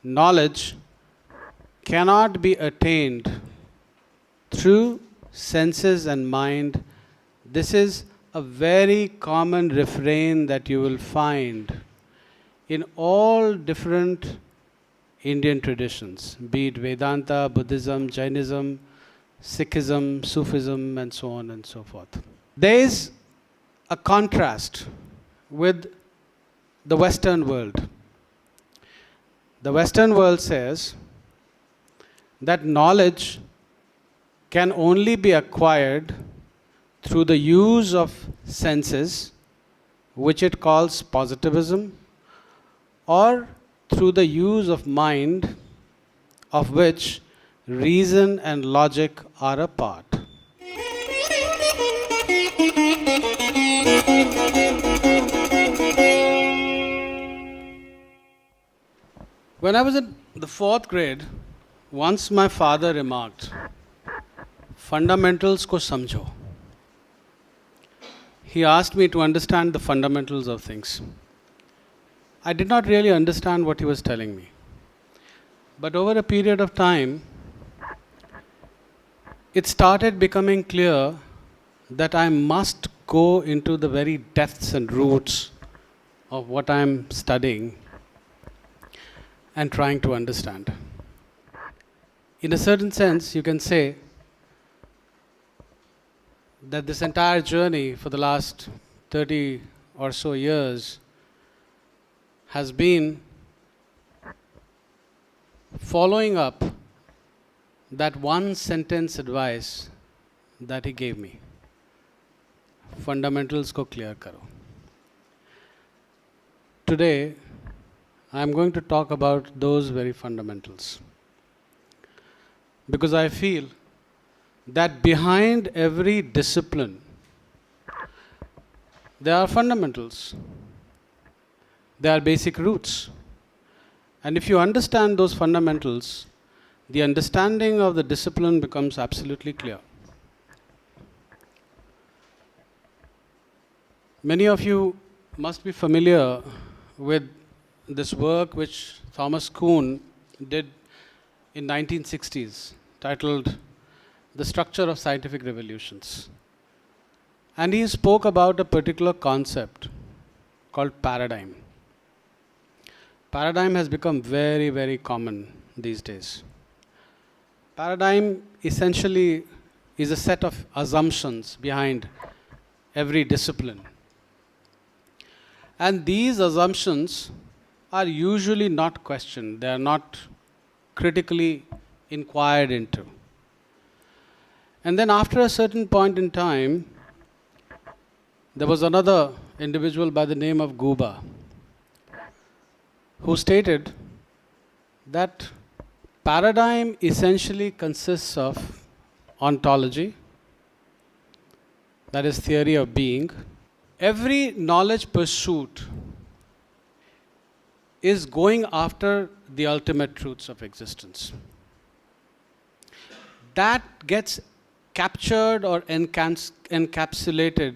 knowledge cannot be attained through senses and mind. This is a very common refrain that you will find in all different Indian traditions, be it Vedanta, Buddhism, Jainism, Sikhism, Sufism, and so on and so forth. There is a contrast with the Western world. The Western world says that knowledge can only be acquired through the use of senses, which it calls positivism, or through the use of mind, of which reason and logic are a part. When I was in the 4th grade, once my father remarked, fundamentals ko samjho. He asked me to understand the fundamentals of things. I did not really understand what he was telling me. But over a period of time, it started becoming clear that I must go into the very depths and roots of what I am studying and trying to understand. In a certain sense, you can say that this entire journey for the last 30 or so years has been following up that one sentence advice that he gave me. Fundamentals ko clear karo. Today, I am going to talk about those very fundamentals. Because I feel that behind every discipline, there are fundamentals. There are basic roots. And if you understand those fundamentals, the understanding of the discipline becomes absolutely clear. Many of you must be familiar with this work which Thomas Kuhn did in 1960s, titled The Structure of Scientific Revolutions. And he spoke about a particular concept called paradigm. Paradigm has become very, very common these days. Paradigm essentially is a set of assumptions behind every discipline. And these assumptions are usually not questioned. They are not critically inquired into. And then after a certain point in time, there was another individual by the name of Guba, who stated that paradigm essentially consists of ontology, that is theory of being. Every knowledge pursuit is going after the ultimate truths of existence. That gets captured or encapsulated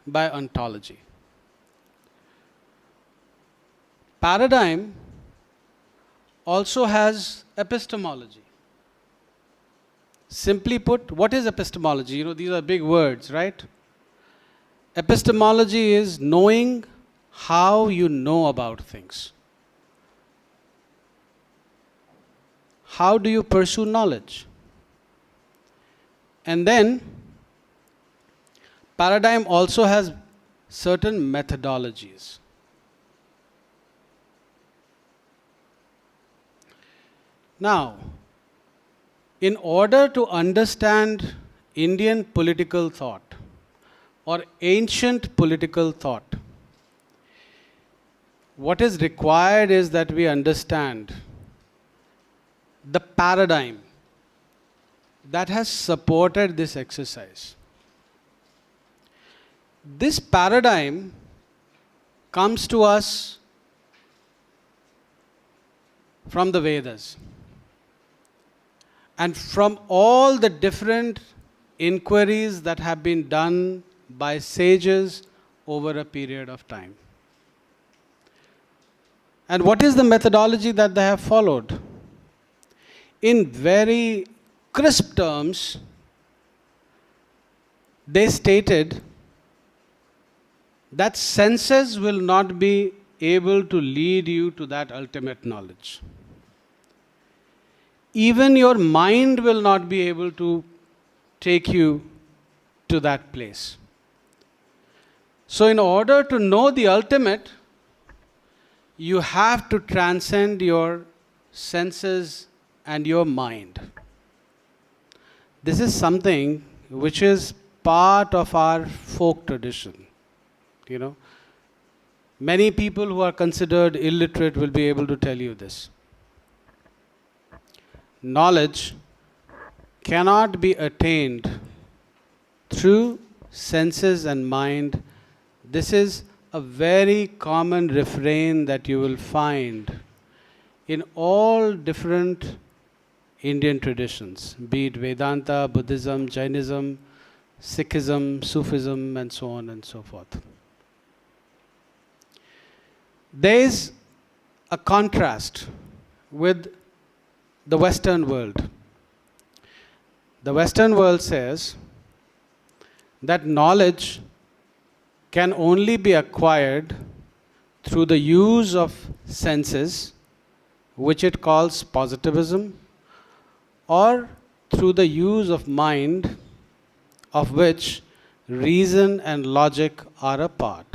by ontology. Paradigm also has epistemology. Simply put, what is epistemology? These are big words, right? Epistemology is knowing how you know about things. How do you pursue knowledge? And then, paradigm also has certain methodologies. Now, in order to understand Indian political thought or ancient political thought, what is required is that we understand the paradigm that has supported this exercise. This paradigm comes to us from the Vedas and from all the different inquiries that have been done by sages over a period of time. And what is the methodology that they have followed? In very crisp terms, they stated that senses will not be able to lead you to that ultimate knowledge. Even your mind will not be able to take you to that place. So in order to know the ultimate, you have to transcend your senses and your mind. This is something which is part of our folk tradition. You know, many people who are considered illiterate will be able to tell you this. Knowledge cannot be attained through senses and mind. This is a very common refrain that you will find in all different Indian traditions, be it Vedanta, Buddhism, Jainism, Sikhism, Sufism, and so on and so forth. There is a contrast with the Western world. The Western world says that knowledge can only be acquired through the use of senses, which it calls positivism, or through the use of mind, of which reason and logic are a part.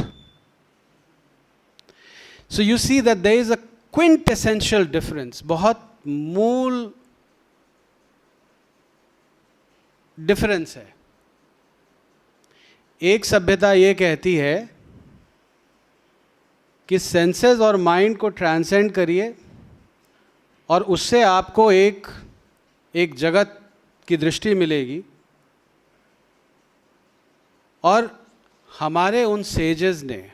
So you see that there is a quintessential difference, बहुत मूल difference है. एक सभ्यता ये कहती है कि senses और माइंड को ट्रांसेंड करिए और उससे आपको एक जगत की दृष्टि मिलेगी. और हमारे उन सेजेस ने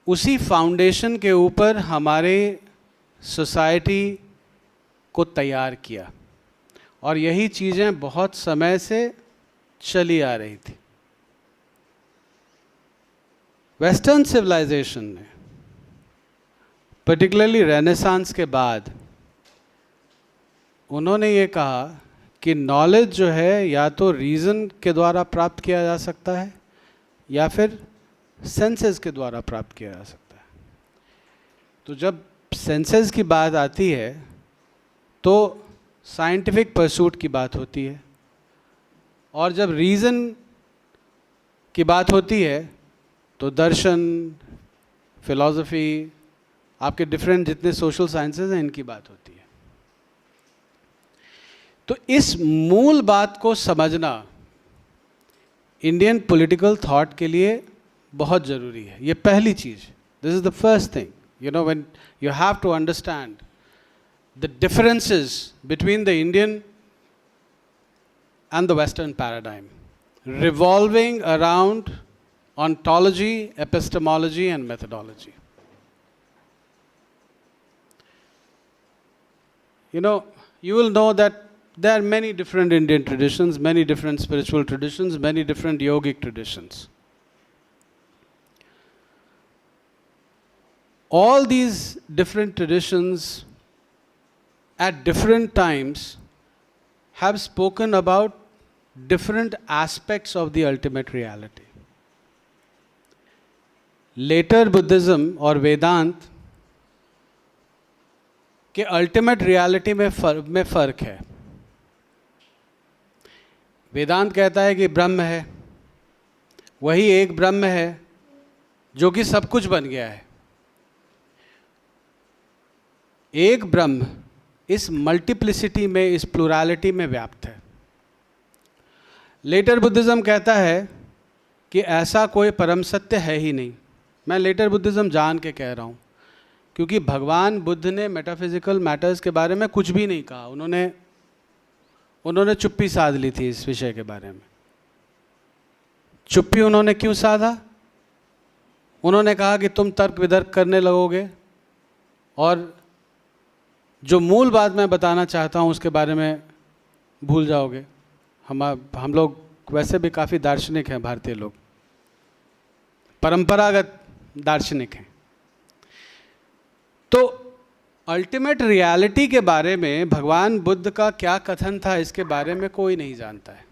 उसी फाउंडेशन के ऊपर हमारे सोसाइटी को तैयार किया और यही चीज़ें बहुत समय से चली आ रही थी. वेस्टर्न सिविलाइजेशन ने पर्टिकुलरली रेनेसांस के बाद उन्होंने ये कहा कि नॉलेज जो है या तो रीज़न के द्वारा प्राप्त किया जा सकता है या फिर सेंसेस के द्वारा प्राप्त किया जा सकता है. तो जब सेंसेस की बात आती है तो साइंटिफिक परसूट की बात होती है और जब रीज़न की बात होती है तो दर्शन, फिलॉसफी, आपके डिफरेंट जितने सोशल साइंसेस हैं इनकी बात होती है. तो इस मूल बात को समझना इंडियन पॉलिटिकल थॉट के लिए बहुत ज़रूरी है. ये पहली चीज़. This is the first thing. You know, when you have to understand the differences between the Indian and the Western paradigm, revolving around ontology, epistemology, and methodology. You know, you will know that there are many different Indian traditions, many different spiritual traditions, many different yogic traditions. All these different traditions at different times have spoken about different aspects of the ultimate reality. Later Buddhism और वेदांत के ultimate reality में फ़र्क है. वेदांत कहता है कि ब्रह्म है, वही एक ब्रह्म है जो कि सब कुछ बन गया है. एक ब्रह्म इस मल्टीप्लिसिटी में, इस प्लुरैलिटी में व्याप्त है. लेटर बुद्धिज़्म कहता है कि ऐसा कोई परम सत्य है ही नहीं. मैं लेटर बुद्धिज़्म जान के कह रहा हूँ क्योंकि भगवान बुद्ध ने मेटाफिजिकल मैटर्स के बारे में कुछ भी नहीं कहा. उन्होंने चुप्पी साध ली थी इस विषय के बारे में. चुप्पी उन्होंने क्यों साधा? उन्होंने कहा कि तुम तर्क वितर्क करने लगोगे और जो मूल बात मैं बताना चाहता हूँ उसके बारे में भूल जाओगे. हम लोग वैसे भी काफ़ी दार्शनिक हैं, भारतीय लोग परंपरागत दार्शनिक हैं. तो अल्टीमेट रियलिटी के बारे में भगवान बुद्ध का क्या कथन था, इसके बारे में कोई नहीं जानता है।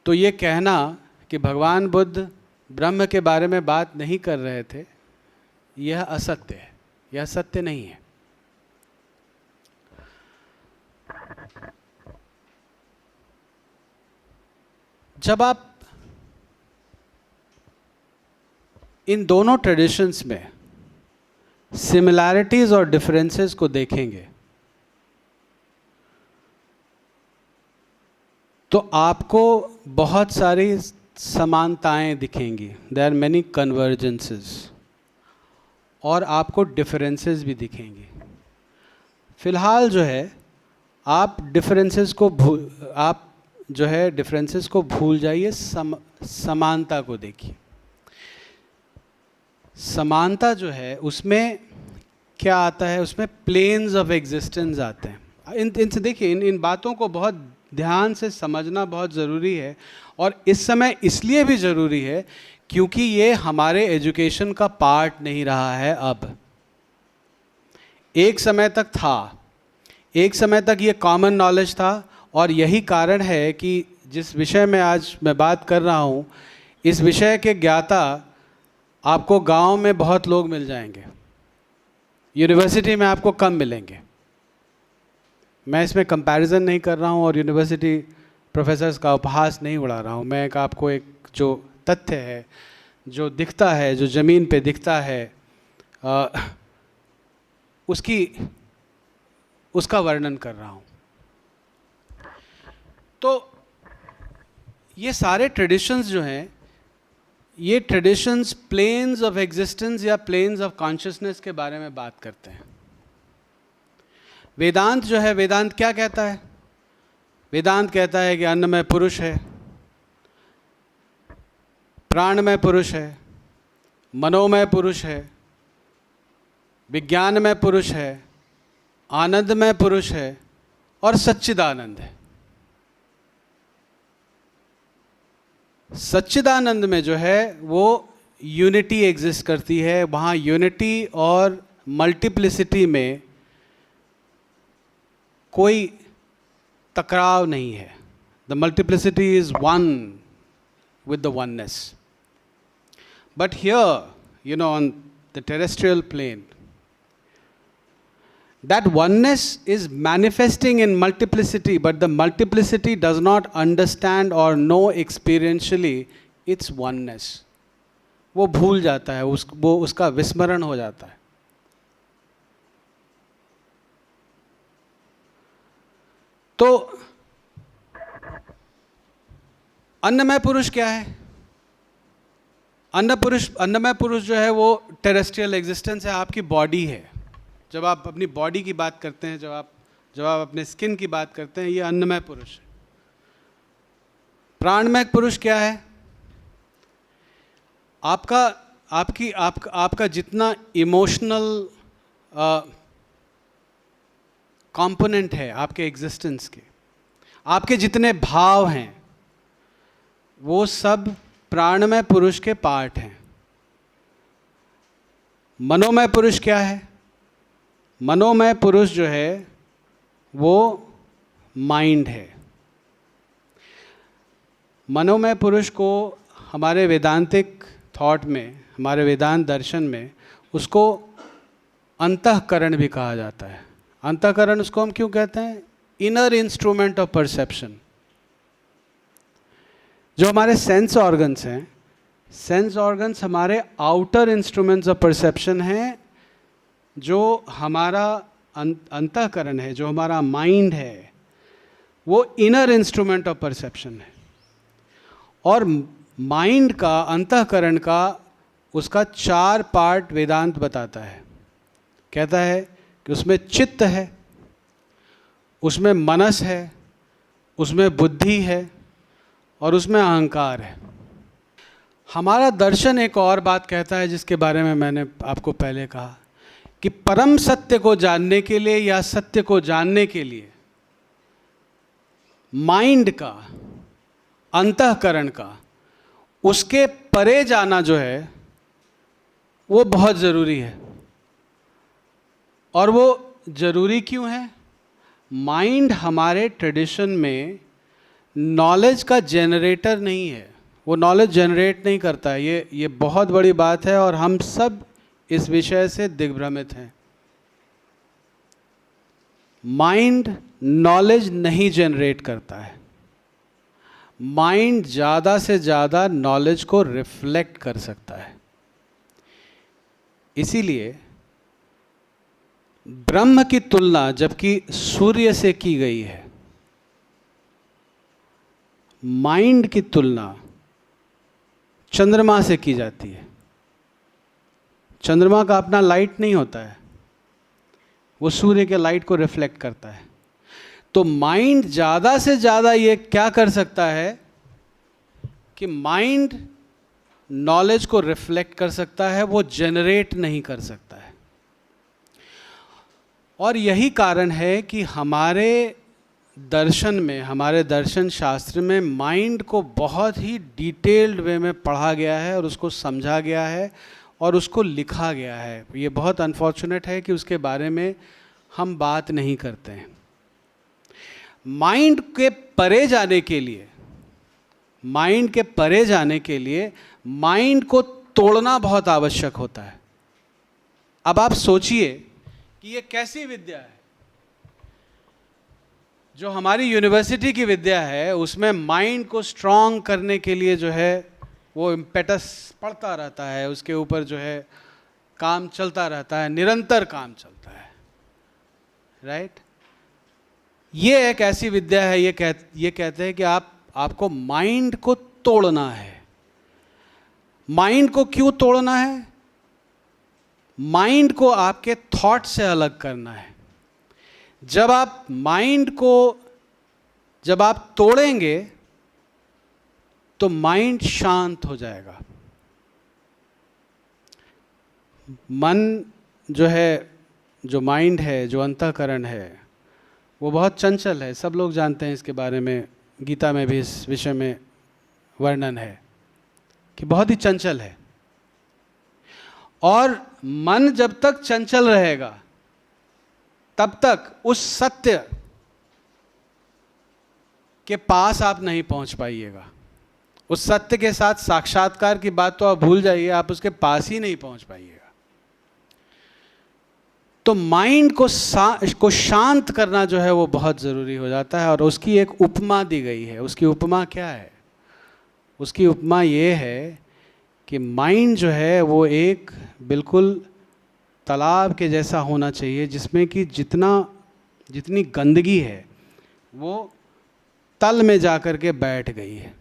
तो ये कहना कि भगवान बुद्ध ब्रह्म के बारे में बात नहीं कर रहे थे, यह असत्य है, यह सत्य नहीं है। जब आप इन दोनों ट्रेडिशंस में सिमिलैरिटीज और डिफरेंसेस को देखेंगे तो आपको बहुत सारी समानताएं दिखेंगी, देयर आर मेनी कन्वर्जेंसेस, और आपको डिफरेंसेस भी दिखेंगी। फिलहाल जो है आप डिफरेंसेस को भूल जाइए, समानता को देखिए। समानता जो है उसमें क्या आता है, उसमें प्लेन्स ऑफ एग्जिस्टेंस आते हैं। इनसे देखिए, इन बातों को बहुत ध्यान से समझना बहुत ज़रूरी है, और इस समय इसलिए भी ज़रूरी है क्योंकि ये हमारे एजुकेशन का पार्ट नहीं रहा है। अब एक समय तक था, एक समय तक ये कॉमन नॉलेज था, और यही कारण है कि जिस विषय में आज मैं बात कर रहा हूँ, इस विषय के ज्ञाता आपको गांव में बहुत लोग मिल जाएंगे, यूनिवर्सिटी में आपको कम मिलेंगे। मैं इसमें कंपैरिजन नहीं कर रहा हूँ और यूनिवर्सिटी प्रोफेसर्स का उपहास नहीं उड़ा रहा हूँ। मैं आपको एक जो तथ्य है, जो दिखता है, जो ज़मीन पे दिखता है, उसका वर्णन कर रहा हूँ। तो ये सारे ट्रेडिशंस जो हैं, ये ट्रेडिशंस प्लेन्स ऑफ एग्जिस्टेंस या प्लेन्स ऑफ कॉन्शियसनेस के बारे में बात करते हैं। वेदांत जो है, वेदांत क्या कहता है? वेदांत कहता है कि अन्न में पुरुष है, प्राण में पुरुष है, मनोमय पुरुष है, विज्ञान में पुरुष है, आनंद में पुरुष है, और सच्चिदानंद है। सच्चिदानंद में जो है वो यूनिटी एग्जिस्ट करती है। वहाँ यूनिटी और मल्टीप्लिसिटी में कोई टकराव नहीं है। The multiplicity is one with the oneness. But here, on the terrestrial plane, that oneness is manifesting in multiplicity, but the multiplicity does not understand or know experientially its oneness. वो भूल जाता है, वो उसका विस्मरण हो जाता है। तो अन्नमय पुरुष क्या है? अन्नमय पुरुष जो है वो टेरेस्ट्रियल एग्जिस्टेंस है, आपकी बॉडी है। जब आप अपनी बॉडी की बात करते हैं, जब आप अपने स्किन की बात करते हैं, ये अन्नमय पुरुष है। प्राणमय पुरुष क्या है? आपका जितना इमोशनल कंपोनेंट है आपके एग्जिस्टेंस के, आपके जितने भाव हैं, वो सब प्राणमय पुरुष के पार्ट हैं। मनोमय पुरुष क्या है? मनोमय पुरुष जो है वो माइंड है। मनोमय पुरुष को हमारे वेदांतिक थॉट में, हमारे वेदांत दर्शन में, उसको अंतःकरण भी कहा जाता है। अंतःकरण उसको हम क्यों कहते हैं? Inner instrument of perception. जो हमारे सेंस ऑर्गन्स हैं, सेंस ऑर्गन्स हमारे आउटर इंस्ट्रूमेंट्स ऑफ परसेप्शन हैं। जो हमारा अंतःकरण है, जो हमारा माइंड है, वो इनर इंस्ट्रूमेंट ऑफ परसेप्शन है। और माइंड का, अंतःकरण का, उसका 4 पार्ट वेदांत बताता है। कहता है कि उसमें चित्त है, उसमें मनस है, उसमें बुद्धि है, और उसमें अहंकार है। हमारा दर्शन एक और बात कहता है, जिसके बारे में मैंने आपको पहले कहा, कि परम सत्य को जानने के लिए या सत्य को जानने के लिए माइंड का, अंतःकरण का, उसके परे जाना जो है वो बहुत ज़रूरी है। और वो ज़रूरी क्यों है? माइंड हमारे ट्रेडिशन में नॉलेज का जनरेटर नहीं है, वो नॉलेज जनरेट नहीं करता है। ये बहुत बड़ी बात है और हम सब इस विषय से दिग्भ्रमित हैं। माइंड नॉलेज नहीं जनरेट करता है, माइंड ज़्यादा से ज़्यादा नॉलेज को रिफ्लेक्ट कर सकता है। इसीलिए ब्रह्म की तुलना जबकि सूर्य से की गई है, माइंड की तुलना चंद्रमा से की जाती है। चंद्रमा का अपना लाइट नहीं होता है, वो सूर्य के लाइट को रिफ्लेक्ट करता है। तो माइंड ज़्यादा से ज़्यादा ये क्या कर सकता है कि माइंड नॉलेज को रिफ्लेक्ट कर सकता है, वो जनरेट नहीं कर सकता है। और यही कारण है कि हमारे दर्शन में, हमारे दर्शन शास्त्र में माइंड को बहुत ही डिटेल्ड वे में पढ़ा गया है और उसको समझा गया है और उसको लिखा गया है। ये बहुत अनफॉर्चुनेट है कि उसके बारे में हम बात नहीं करते हैं। माइंड के परे जाने के लिए, माइंड के परे जाने के लिए माइंड को तोड़ना बहुत आवश्यक होता है। अब आप सोचिए कि ये कैसी विद्या है? जो हमारी यूनिवर्सिटी की विद्या है उसमें माइंड को स्ट्रांग करने के लिए जो है वो इम्पेटस पड़ता रहता है, उसके ऊपर जो है काम चलता रहता है, निरंतर काम चलता है, राइट? ये एक ऐसी विद्या है, ये कहते हैं कि आपको माइंड को तोड़ना है। माइंड को क्यों तोड़ना है? माइंड को आपके थॉट से अलग करना है। जब आप माइंड को जब आप तोड़ेंगे तो माइंड शांत हो जाएगा। मन जो है, जो माइंड है, जो अंतःकरण है, वो बहुत चंचल है। सब लोग जानते हैं इसके बारे में, गीता में भी इस विषय में वर्णन है कि बहुत ही चंचल है। और मन जब तक चंचल रहेगा तब तक उस सत्य के पास आप नहीं पहुंच पाइएगा। उस सत्य के साथ साक्षात्कार की बात तो आप भूल जाइए, आप उसके पास ही नहीं पहुंच पाइएगा। तो माइंड को शांत करना जो है वो बहुत ज़रूरी हो जाता है। और उसकी एक उपमा दी गई है। उसकी उपमा क्या है? उसकी उपमा ये है कि माइंड जो है वो एक बिल्कुल तालाब के जैसा होना चाहिए, जिसमें कि जितनी गंदगी है वो तल में जाकर के बैठ गई है।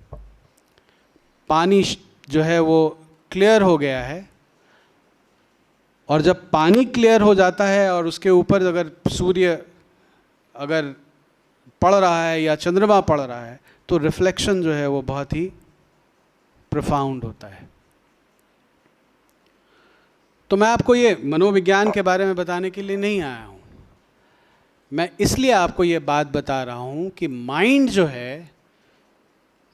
पानी जो है वो क्लियर हो गया है, और जब पानी क्लियर हो जाता है और उसके ऊपर अगर सूर्य अगर पड़ रहा है या चंद्रमा पड़ रहा है तो रिफ्लेक्शन जो है वो बहुत ही प्रोफाउंड होता है। तो मैं आपको ये मनोविज्ञान के बारे में बताने के लिए नहीं आया हूँ, मैं इसलिए आपको ये बात बता रहा हूँ कि माइंड जो है,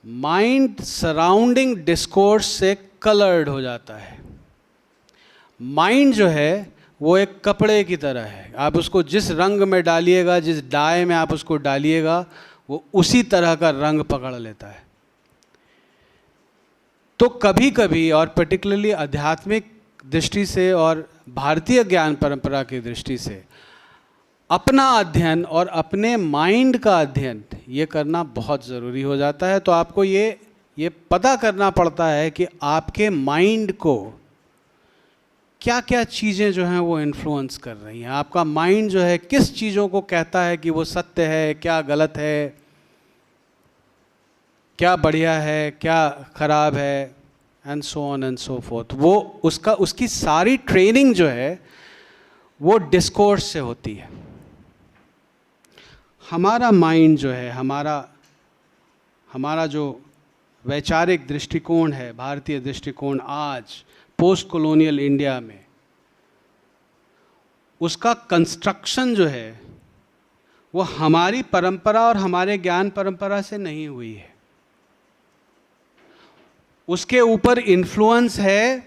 माइंड सराउंडिंग डिस्कोर्स से कलर्ड हो जाता है। माइंड जो है वो एक कपड़े की तरह है, आप उसको जिस रंग में डालिएगा, जिस डाई में आप उसको डालिएगा, वो उसी तरह का रंग पकड़ लेता है। तो कभी कभी, और पर्टिकुलरली आध्यात्मिक दृष्टि से और भारतीय ज्ञान परंपरा की दृष्टि से, अपना अध्ययन और अपने माइंड का अध्ययन ये करना बहुत ज़रूरी हो जाता है। तो आपको ये पता करना पड़ता है कि आपके माइंड को क्या क्या चीज़ें जो हैं वो इन्फ्लुएंस कर रही हैं। आपका माइंड जो है किस चीज़ों को कहता है कि वो सत्य है, क्या गलत है, क्या बढ़िया है, क्या खराब है, and so on and so fourth. वो उसकी सारी ट्रेनिंग जो है वो डिस्कोर्स से होती है। हमारा माइंड जो है, हमारा जो वैचारिक दृष्टिकोण है, भारतीय दृष्टिकोण, आज पोस्ट कॉलोनियल इंडिया में, उसका कंस्ट्रक्शन जो है वो हमारी परंपरा और हमारे ज्ञान परंपरा से नहीं हुई है। उसके ऊपर इन्फ्लुएंस है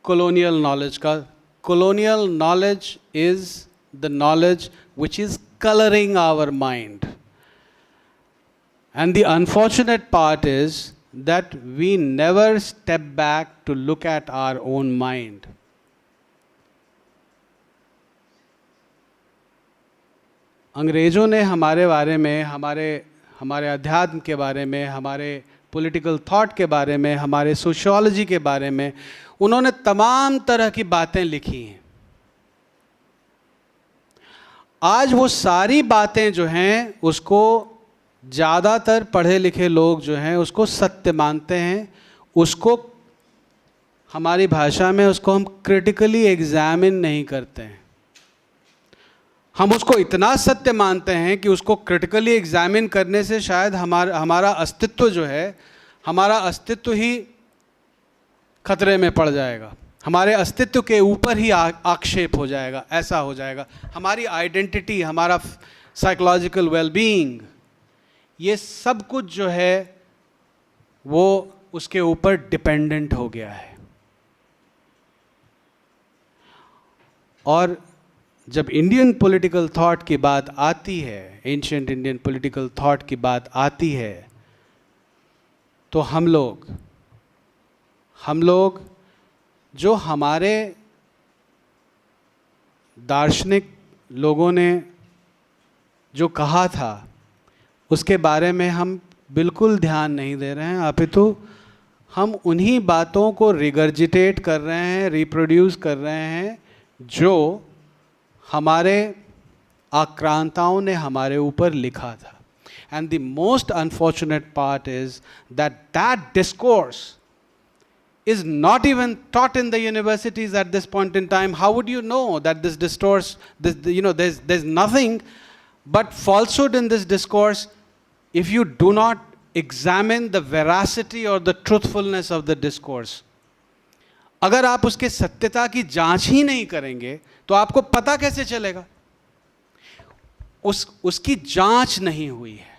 कॉलोनियल नॉलेज का। Colonial knowledge is the knowledge which is coloring our mind. And the unfortunate part is that we never step back to look at our own mind. अंग्रेज़ों ने हमारे बारे में, हमारे अध्यात्म के बारे में, हमारे पॉलिटिकल थॉट के बारे में, हमारे सोशियोलॉजी के बारे में उन्होंने तमाम तरह की बातें लिखी हैं. आज वो सारी बातें जो हैं उसको ज़्यादातर पढ़े लिखे लोग जो हैं उसको सत्य मानते हैं. उसको हमारी भाषा में उसको हम क्रिटिकली एग्जामिन नहीं करते हैं. हम उसको इतना सत्य मानते हैं कि उसको क्रिटिकली एग्जामिन करने से शायद हमारा अस्तित्व जो है, हमारा अस्तित्व ही खतरे में पड़ जाएगा, हमारे अस्तित्व के ऊपर ही आक्षेप हो जाएगा, ऐसा हो जाएगा. हमारी आइडेंटिटी, हमारा साइकोलॉजिकल वेलबीइंग, ये सब कुछ जो है वो उसके ऊपर डिपेंडेंट हो गया है. और जब इंडियन पॉलिटिकल थॉट की बात आती है, एंशिएंट इंडियन पॉलिटिकल थॉट की बात आती है, तो हम लोग जो हमारे दार्शनिक लोगों ने जो कहा था उसके बारे में हम बिल्कुल ध्यान नहीं दे रहे हैं, अपितु हम उन्हीं बातों को रिगर्जिटेट कर रहे हैं, रिप्रोड्यूस कर रहे हैं जो हमारे आक्रांताओं ने हमारे ऊपर लिखा था. And the most unfortunate part is that discourse is not even taught in the universities at this point in time. How would you know that this discourse, there's nothing but falsehood in this discourse if you do not examine the veracity or the truthfulness of the discourse. अगर आप उसके सत्यता की जांच ही नहीं करेंगे तो आपको पता कैसे चलेगा? उसकी जांच नहीं हुई है.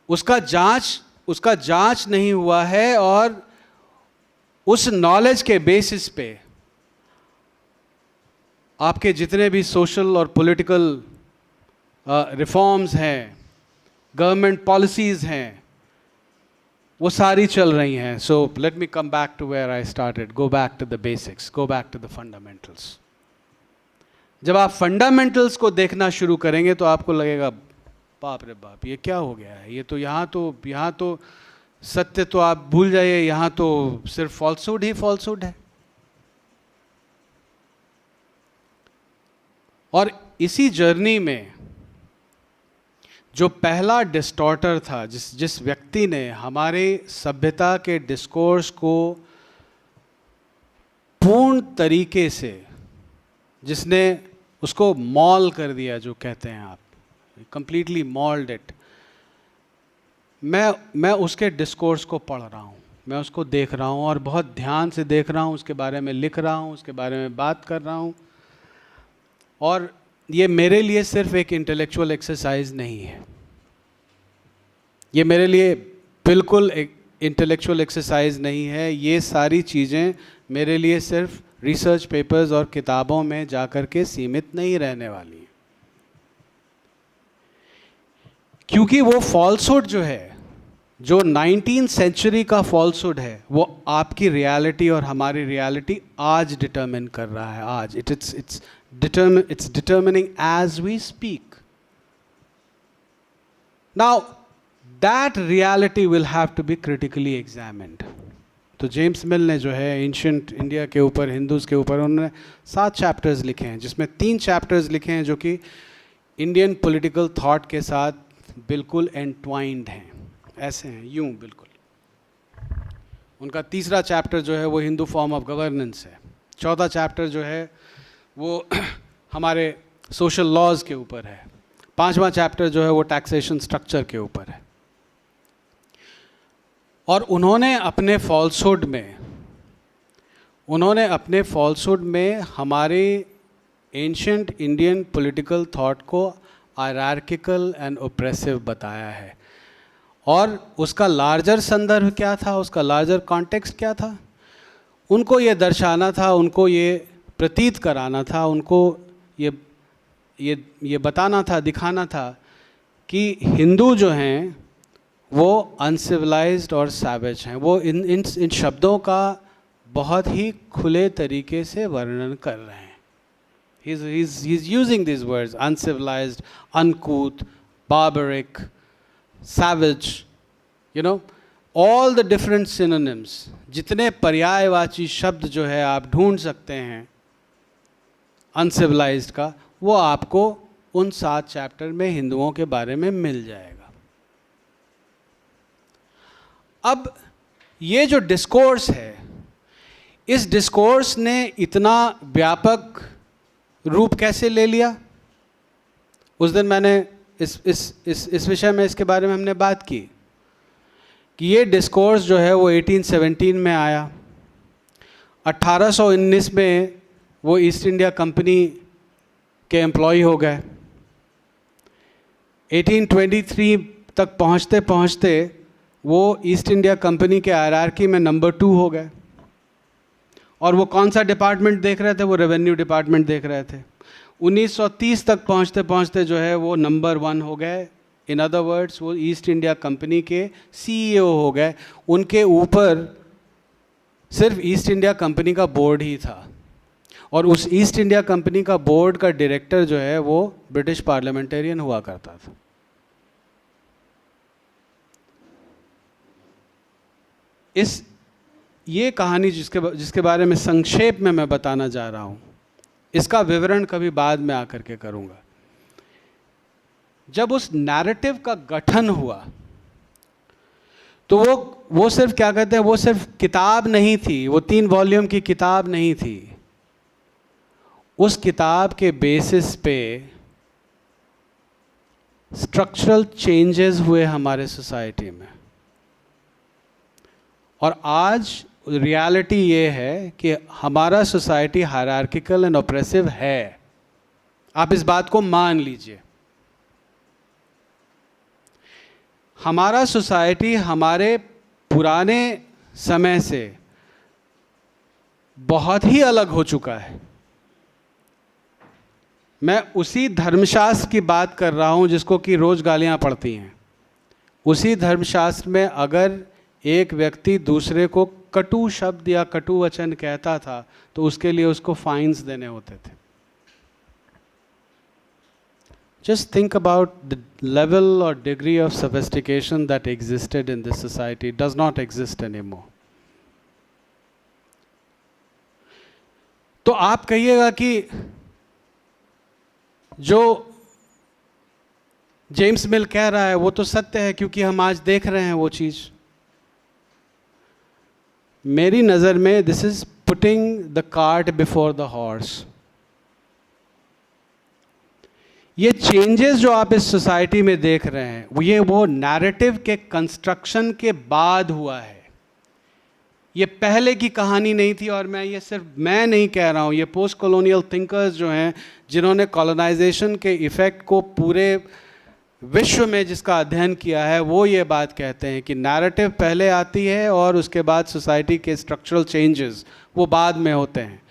उसका जांच नहीं हुआ है और उस नॉलेज के बेसिस पे आपके जितने भी सोशल और पॉलिटिकल रिफॉर्म्स हैं, गवर्नमेंट पॉलिसीज़ हैं, वो सारी चल रही हैं. So let me come back to where I started. Go back to the basics, go back to the fundamentals. जब आप फंडामेंटल्स को देखना शुरू करेंगे तो आपको लगेगा बाप रे बाप, ये क्या हो गया है? ये तो यहाँ तो सत्य तो आप भूल जाइए, यहाँ तो सिर्फ फॉल्सहुड ही फॉल्सहुड है. और इसी जर्नी में जो पहला डिस्टॉर्टर था, जिस व्यक्ति ने हमारे सभ्यता के डिस्कोर्स को पूर्ण तरीके से, जिसने उसको मॉल कर दिया, जो कहते हैं आप, कंप्लीटली मॉल्ड इट, मैं उसके डिस्कोर्स को पढ़ रहा हूँ, मैं उसको देख रहा हूँ और बहुत ध्यान से देख रहा हूँ, उसके बारे में लिख रहा हूँ, उसके बारे में बात कर रहा हूँ. और ये मेरे लिए सिर्फ एक इंटेलेक्चुअल एक्सरसाइज नहीं है, ये मेरे लिए बिल्कुल एक इंटेलेक्चुअल एक्सरसाइज नहीं है. ये सारी चीज़ें मेरे लिए सिर्फ रिसर्च पेपर्स और किताबों में जाकर के सीमित नहीं रहने वाली हैं. क्योंकि वो फॉल्सहुड जो है, जो 19th सेंचुरी का फॉल्सहुड है, वो आपकी रियलिटी और हमारी रियलिटी आज डिटरमिन कर रहा है. आज it's determining as we speak. Now that reality will have to be critically examined. तो जेम्स मिल ने जो है एंशिएंट इंडिया के ऊपर, हिंदूज़ के ऊपर, उन्होंने 7 चैप्टर्स लिखे हैं, जिसमें 3 चैप्टर्स लिखे हैं जो कि इंडियन पॉलिटिकल थॉट के साथ बिल्कुल एंटवाइंड हैं, ऐसे हैं, यूं बिल्कुल. उनका तीसरा चैप्टर जो है वो हिंदू फॉर्म ऑफ गवर्नेंस है. चौथा चैप्टर जो है वो हमारे सोशल लॉज के ऊपर है. पांचवा चैप्टर जो है वो टैक्सेशन स्ट्रक्चर के ऊपर है. और उन्होंने अपने फॉल्सहुड में हमारे एंशिएंट इंडियन पॉलिटिकल थॉट को हायरार्किकल एंड ओप्रेसिव बताया है. और उसका लार्जर संदर्भ क्या था, उसका लार्जर कॉन्टेक्स्ट क्या था? उनको ये दर्शाना था, उनको ये प्रतीत कराना था, उनको ये बताना था, दिखाना था कि हिंदू जो हैं वो अनसिविलाइज्ड और सैवेज हैं। वो इन शब्दों का बहुत ही खुले तरीके से वर्णन कर रहे हैं। He's using these words: uncivilized, uncouth, barbaric, savage, you know, all the different synonyms, जितने पर्यायवाची शब्द जो है आप ढूंढ सकते हैं अनसिविलाइज्ड का, वो आपको उन 7 चैप्टर में हिंदुओं के बारे में मिल जाएगा। अब ये जो डिस्कोर्स है, इस डिस्कोर्स ने इतना व्यापक रूप कैसे ले लिया? उस दिन मैंने इस विषय में, इसके बारे में हमने बात की कि ये डिस्कोर्स जो है वो 1817 में आया, 1819 में वो ईस्ट इंडिया कंपनी के एम्प्लॉय हो गए, 1823 तक पहुंचते पहुंचते वो ईस्ट इंडिया कंपनी के हायरार्की में नंबर 2 हो गए। और वो कौन सा डिपार्टमेंट देख रहे थे? वो रेवेन्यू डिपार्टमेंट देख रहे थे। 1930 तक पहुंचते पहुंचते जो है वो नंबर 1 हो गए। इन अदर वर्ड्स, वो ईस्ट इंडिया कंपनी के CEO हो गए। उनके ऊपर सिर्फ ईस्ट इंडिया कंपनी का बोर्ड ही था, और उस ईस्ट इंडिया कंपनी का बोर्ड का डायरेक्टर जो है वो ब्रिटिश पार्लियामेंटेरियन हुआ करता था। ये कहानी जिसके बारे में संक्षेप में मैं बताना जा रहा हूँ, इसका विवरण कभी बाद में आकर के करूँगा। जब उस नैरेटिव का गठन हुआ तो वो सिर्फ क्या कहते हैं, वो सिर्फ किताब नहीं थी, वो 3 वॉल्यूम की किताब नहीं थी। उस किताब के बेसिस पे स्ट्रक्चरल चेंजेस हुए हमारे सोसाइटी में। और आज रियलिटी ये है कि हमारा सोसाइटी हायरार्किकल एंड ऑप्रेसिव है। आप इस बात को मान लीजिए। हमारा सोसाइटी हमारे पुराने समय से बहुत ही अलग हो चुका है। मैं उसी धर्मशास्त्र की बात कर रहा हूं जिसको कि रोज गालियां पड़ती हैं। उसी धर्मशास्त्र में अगर एक व्यक्ति दूसरे को कटु शब्द या कटु वचन कहता था तो उसके लिए उसको फाइन्स देने होते थे। Just think about the level or degree of sophistication that existed in this society. It does not exist anymore. तो आप कहिएगा कि जो जेम्स मिल कह रहा है वो तो सत्य है, क्योंकि हम आज देख रहे हैं वो चीज। मेरी नजर में this is putting the cart before the horse. ये चेंजेस जो आप इस सोसाइटी में देख रहे हैं ये वो नैरेटिव के कंस्ट्रक्शन के बाद हुआ है। ये पहले की कहानी नहीं थी। और ये सिर्फ मैं नहीं कह रहा हूँ, ये पोस्ट कॉलोनियल थिंकर्स जो हैं जिन्होंने कॉलोनाइजेशन के इफ़ेक्ट को पूरे विश्व में जिसका अध्ययन किया है, वो ये बात कहते हैं कि नैरेटिव पहले आती है और उसके बाद सोसाइटी के स्ट्रक्चरल चेंजेस वो बाद में होते हैं।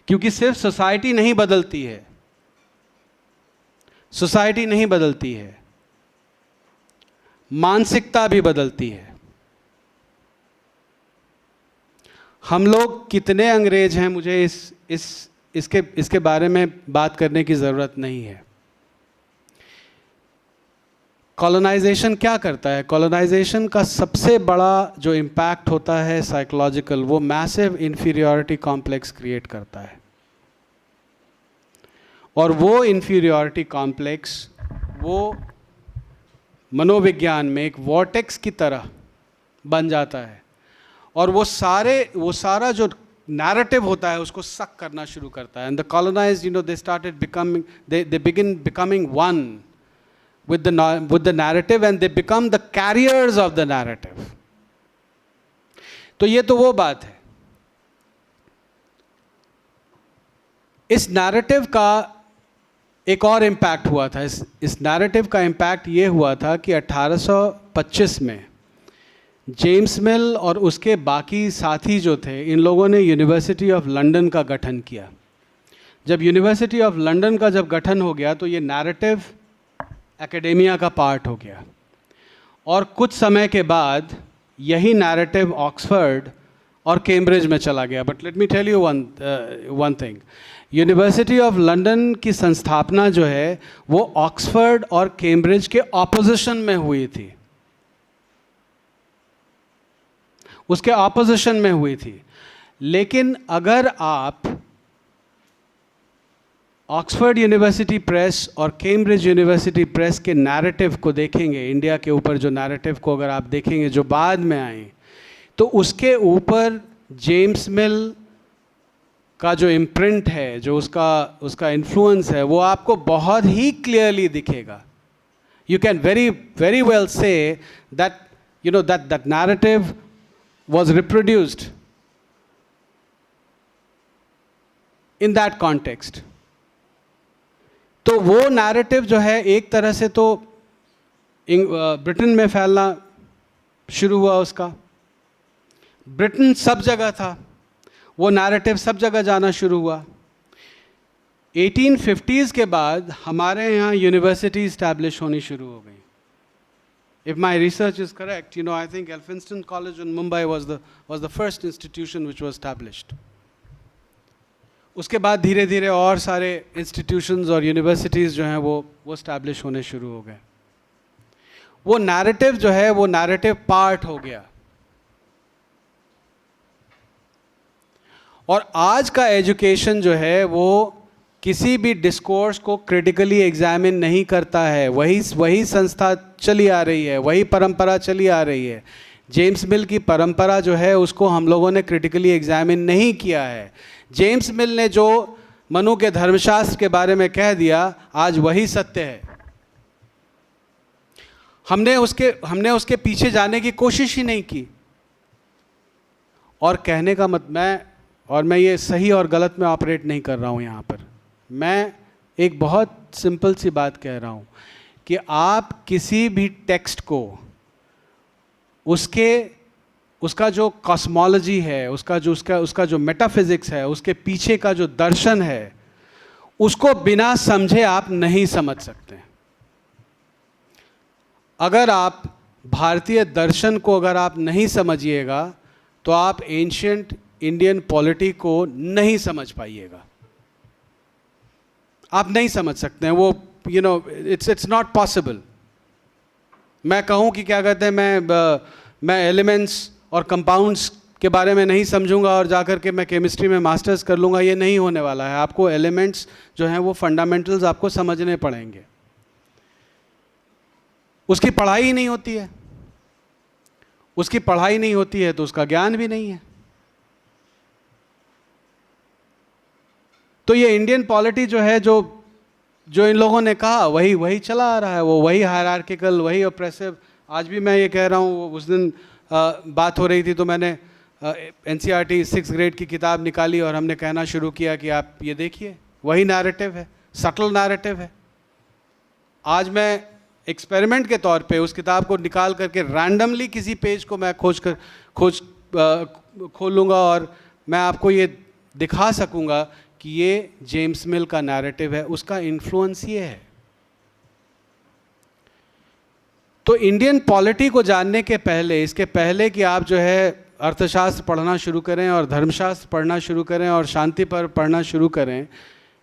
क्योंकि सिर्फ सोसाइटी नहीं बदलती है, सोसाइटी नहीं बदलती है, मानसिकता भी बदलती है। हम लोग कितने अंग्रेज हैं, मुझे इसके बारे में बात करने की ज़रूरत नहीं है। कॉलोनाइजेशन क्या करता है? कॉलोनाइजेशन का सबसे बड़ा जो इम्पैक्ट होता है साइकोलॉजिकल, वो मैसिव इंफीरियॉरिटी कॉम्प्लेक्स क्रिएट करता है। और वो इंफीरियॉरिटी कॉम्प्लेक्स वो मनोविज्ञान में एक वॉर्टेक्स की तरह बन जाता है, और वो सारा जो नैरेटिव होता है उसको सक करना शुरू करता है। And the colonised, they started becoming, they begin becoming one with the narrative, and they become the carriers of the narrative. तो ये तो वो बात है। इस नैरेटिव का एक और इम्पैक्ट हुआ था। इस नैरेटिव का इम्पैक्ट ये हुआ था कि 1825 में जेम्स मिल और उसके बाकी साथी जो थे, इन लोगों ने यूनिवर्सिटी ऑफ लंदन का गठन किया। जब यूनिवर्सिटी ऑफ लंदन का जब गठन हो गया तो ये नैरेटिव एकेडेमिया का पार्ट हो गया, और कुछ समय के बाद यही नैरेटिव ऑक्सफोर्ड और कैम्ब्रिज में चला गया। But let me tell you one thing, university of London की संस्थापना जो है वो ऑक्सफोर्ड और कैम्ब्रिज के ऑपोजिशन में हुई थी, उसके ऑपोजिशन में हुई थी। लेकिन अगर आप ऑक्सफोर्ड यूनिवर्सिटी प्रेस और कैम्ब्रिज यूनिवर्सिटी प्रेस के नैरेटिव को देखेंगे, इंडिया के ऊपर जो नैरेटिव को अगर आप देखेंगे जो बाद में आए, तो उसके ऊपर जेम्स मिल का जो इम्प्रिंट है, जो उसका इन्फ्लुएंस है, वो आपको बहुत ही क्लियरली दिखेगा। You can very very well say that you know that narrative was reproduced in that context। तो वो नैरेटिव जो है एक तरह से तो ब्रिटेन में फैलना शुरू हुआ, उसका ब्रिटेन सब जगह था, वो नैरेटिव सब जगह जाना शुरू हुआ। 1850s के बाद हमारे यहाँ यूनिवर्सिटी इस्टेब्लिश होनी शुरू हो गई। If my research is correct, you know, I think Elphinstone College in Mumbai was the first institution which was established. उसके बाद धीरे धीरे और सारे institutions और universities जो हैं वो establish होने शुरू हो गए। वो narrative जो है वो narrative part हो गया। और आज का education जो है वो किसी भी डिस्कोर्स को क्रिटिकली एग्जामिन नहीं करता है। वही संस्था चली आ रही है, वही परंपरा चली आ रही है। जेम्स मिल की परंपरा जो है उसको हम लोगों ने क्रिटिकली एग्जामिन नहीं किया है। जेम्स मिल ने जो मनु के धर्मशास्त्र के बारे में कह दिया, आज वही सत्य है। हमने उसके पीछे जाने की कोशिश ही नहीं की। और कहने का मैं ये सही और गलत में ऑपरेट नहीं कर रहा हूँ यहाँ पर। मैं एक बहुत सिंपल सी बात कह रहा हूँ कि आप किसी भी टेक्स्ट को उसका जो कॉस्मोलॉजी है, उसका जो मेटाफिजिक्स है, उसके पीछे का जो दर्शन है, उसको बिना समझे आप नहीं समझ सकते। अगर आप भारतीय दर्शन को अगर आप नहीं समझिएगा तो आप एंशिएंट इंडियन पॉलिटी को नहीं समझ पाइएगा। आप नहीं समझ सकते हैं वो, you know, it's not possible. मैं कहूँ कि क्या कहते हैं, मैं एलिमेंट्स और कंपाउंड्स के बारे में नहीं समझूंगा और जाकर के मैं केमिस्ट्री में मास्टर्स कर लूँगा, ये नहीं होने वाला है। आपको एलिमेंट्स जो हैं वो फंडामेंटल्स आपको समझने पड़ेंगे। उसकी पढ़ाई ही नहीं होती है, उसकी पढ़ाई नहीं होती है तो उसका ज्ञान भी नहीं है। तो ये इंडियन पॉलिटी जो है, जो इन लोगों ने कहा वही चला आ रहा है। वो वही हायरार्किकल, वही ऑप्रेसिव। आज भी मैं ये कह रहा हूँ, उस दिन बात हो रही थी तो मैंने NCERT 6th ग्रेड की किताब निकाली और हमने कहना शुरू किया कि आप ये देखिए, वही नैरेटिव है, सटल नैरेटिव है। आज मैं एक्सपेरिमेंट के तौर पे उस किताब को निकाल करके रैंडमली किसी पेज को मैं खोल लूँगा और मैं आपको ये दिखा सकूँगा कि ये जेम्स मिल का नैरेटिव है, उसका इन्फ्लुएंस ये है। तो इंडियन पॉलिटी को जानने के पहले, इसके पहले कि आप जो है अर्थशास्त्र पढ़ना शुरू करें और धर्मशास्त्र पढ़ना शुरू करें और शांति पर पढ़ना शुरू करें,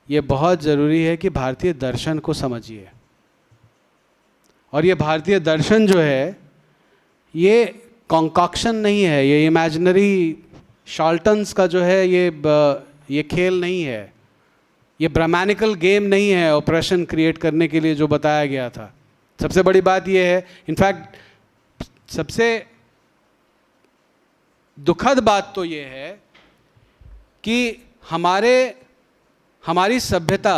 ये बहुत ज़रूरी है कि भारतीय दर्शन को समझिए। और ये भारतीय दर्शन जो है ये कॉन्कॉक्शन नहीं है, ये इमेजिनरी शार्लटन्स का जो है ये खेल नहीं है, ये ब्राह्मणिकल गेम नहीं है ऑपरेशन क्रिएट करने के लिए जो बताया गया था। सबसे बड़ी बात ये है, इनफैक्ट सबसे दुखद बात तो ये है कि हमारी सभ्यता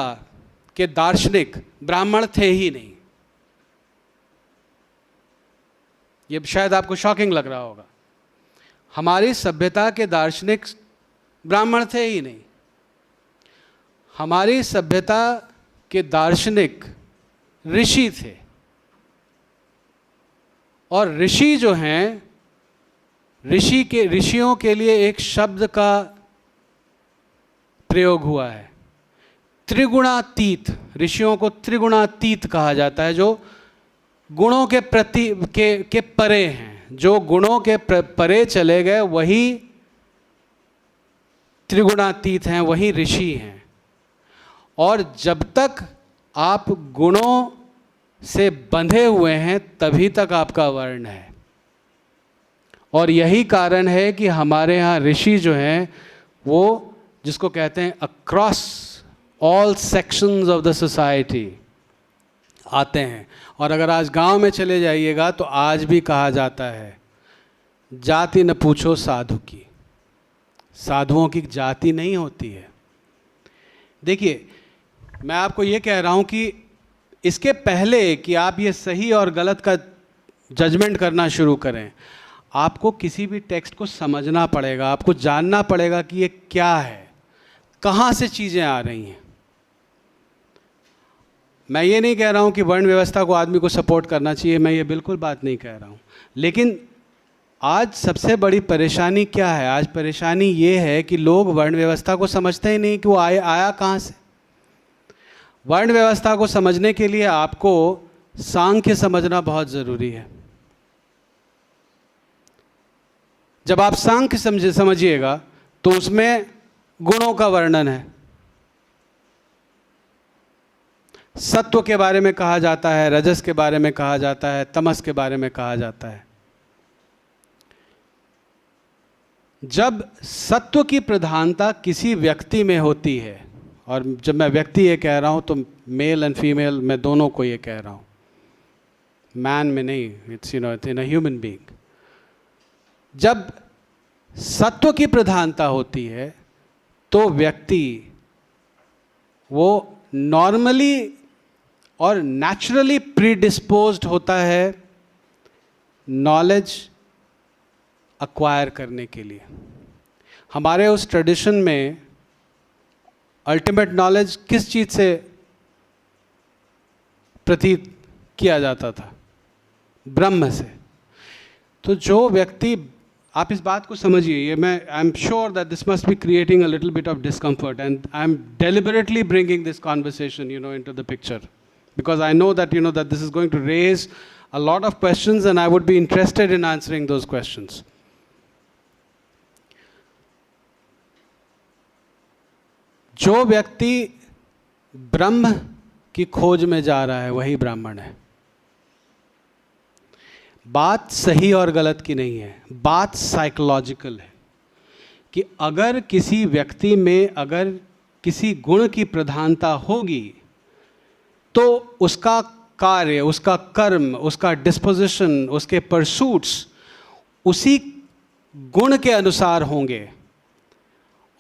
के दार्शनिक ब्राह्मण थे ही नहीं। ये शायद आपको शॉकिंग लग रहा होगा। हमारी सभ्यता के दार्शनिक ब्राह्मण थे ही नहीं। हमारी सभ्यता के दार्शनिक ऋषि थे। और ऋषि जो हैं, ऋषियों के लिए एक शब्द का प्रयोग हुआ है। त्रिगुणातीत, ऋषियों को त्रिगुणातीत कहा जाता है, जो गुणों के प्रति के परे हैं। जो गुणों के परे चले गए वही त्रिगुणातीत हैं, वही ऋषि हैं। और जब तक आप गुणों से बंधे हुए हैं तभी तक आपका वर्ण है। और यही कारण है कि हमारे यहाँ ऋषि जो हैं वो जिसको कहते हैं across all sections of the society आते हैं। और अगर आज गांव में चले जाइएगा तो आज भी कहा जाता है जाति न पूछो साधु की। साधुओं की जाति नहीं होती है। देखिए, मैं आपको ये कह रहा हूँ कि इसके पहले कि आप ये सही और गलत का जजमेंट करना शुरू करें, आपको किसी भी टेक्स्ट को समझना पड़ेगा, आपको जानना पड़ेगा कि ये क्या है, कहाँ से चीज़ें आ रही हैं। मैं ये नहीं कह रहा हूँ कि वर्ण व्यवस्था को आदमी को सपोर्ट करना चाहिए, मैं ये बिल्कुल बात नहीं कह रहा हूँ। लेकिन आज सबसे बड़ी परेशानी क्या है? आज परेशानी ये है कि लोग वर्ण व्यवस्था को समझते ही नहीं कि वो आया कहाँ से। वर्ण व्यवस्था को समझने के लिए आपको सांख्य समझना बहुत ज़रूरी है। जब आप सांख्य समझिएगा तो उसमें गुणों का वर्णन है, सत्व के बारे में कहा जाता है, रजस के बारे में कहा जाता है, तमस के बारे में कहा जाता है। जब सत्व की प्रधानता किसी व्यक्ति में होती है, और जब मैं व्यक्ति ये कह रहा हूँ तो मेल एंड फीमेल मैं दोनों को ये कह रहा हूँ, मैन में नहीं, it's in a human being. जब सत्व की प्रधानता होती है तो व्यक्ति वो नॉर्मली और नेचुरली प्रीडिस्पोज्ड होता है नॉलेज अक्वायर करने के लिए। हमारे उस ट्रेडिशन में अल्टीमेट नॉलेज किस चीज़ से प्रतीत किया जाता था? ब्रह्म से। तो जो व्यक्ति, आप इस बात को समझिए, ये मैं I am sure that this must be creating a little bit of discomfort and I am deliberately bringing this conversation into the picture because I know that that this is going to raise a lot of questions and I would be interested in answering those questions. जो व्यक्ति ब्रह्म की खोज में जा रहा है वही ब्राह्मण है। बात सही और गलत की नहीं है, बात साइकोलॉजिकल है कि अगर किसी व्यक्ति में अगर किसी गुण की प्रधानता होगी तो उसका कार्य, उसका कर्म, उसका डिस्पोजिशन, उसके परसूट्स उसी गुण के अनुसार होंगे।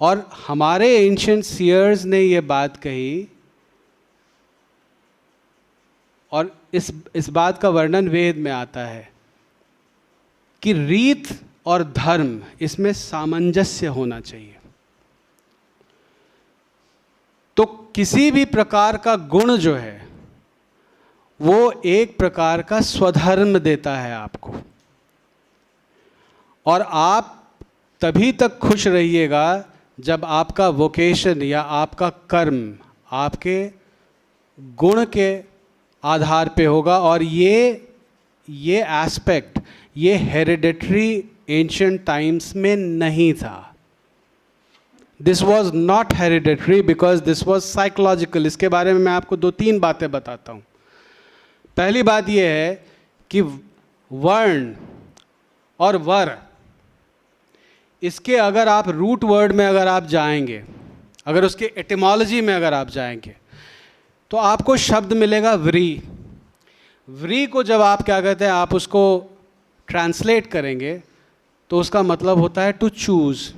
और हमारे एंशिएंट सीयर्स ने ये बात कही, और इस बात का वर्णन वेद में आता है कि रीत और धर्म इसमें सामंजस्य होना चाहिए। तो किसी भी प्रकार का गुण जो है वो एक प्रकार का स्वधर्म देता है आपको, और आप तभी तक खुश रहिएगा जब आपका वोकेशन या आपका कर्म आपके गुण के आधार पे होगा। और ये एस्पेक्ट, ये हेरिडिटरी एंशिएंट टाइम्स में नहीं था। This was not hereditary because this was psychological. इसके बारे में मैं आपको 2-3 बातें बताता हूँ। पहली बात यह है कि वर्ण और वर, इसके अगर आप रूट वर्ड में अगर आप जाएंगे, अगर उसके एटिमोलॉजी में अगर आप जाएंगे तो आपको शब्द मिलेगा व्री। व्री को जब आप क्या कहते हैं, आप उसको ट्रांसलेट करेंगे तो उसका मतलब होता है टू चूज।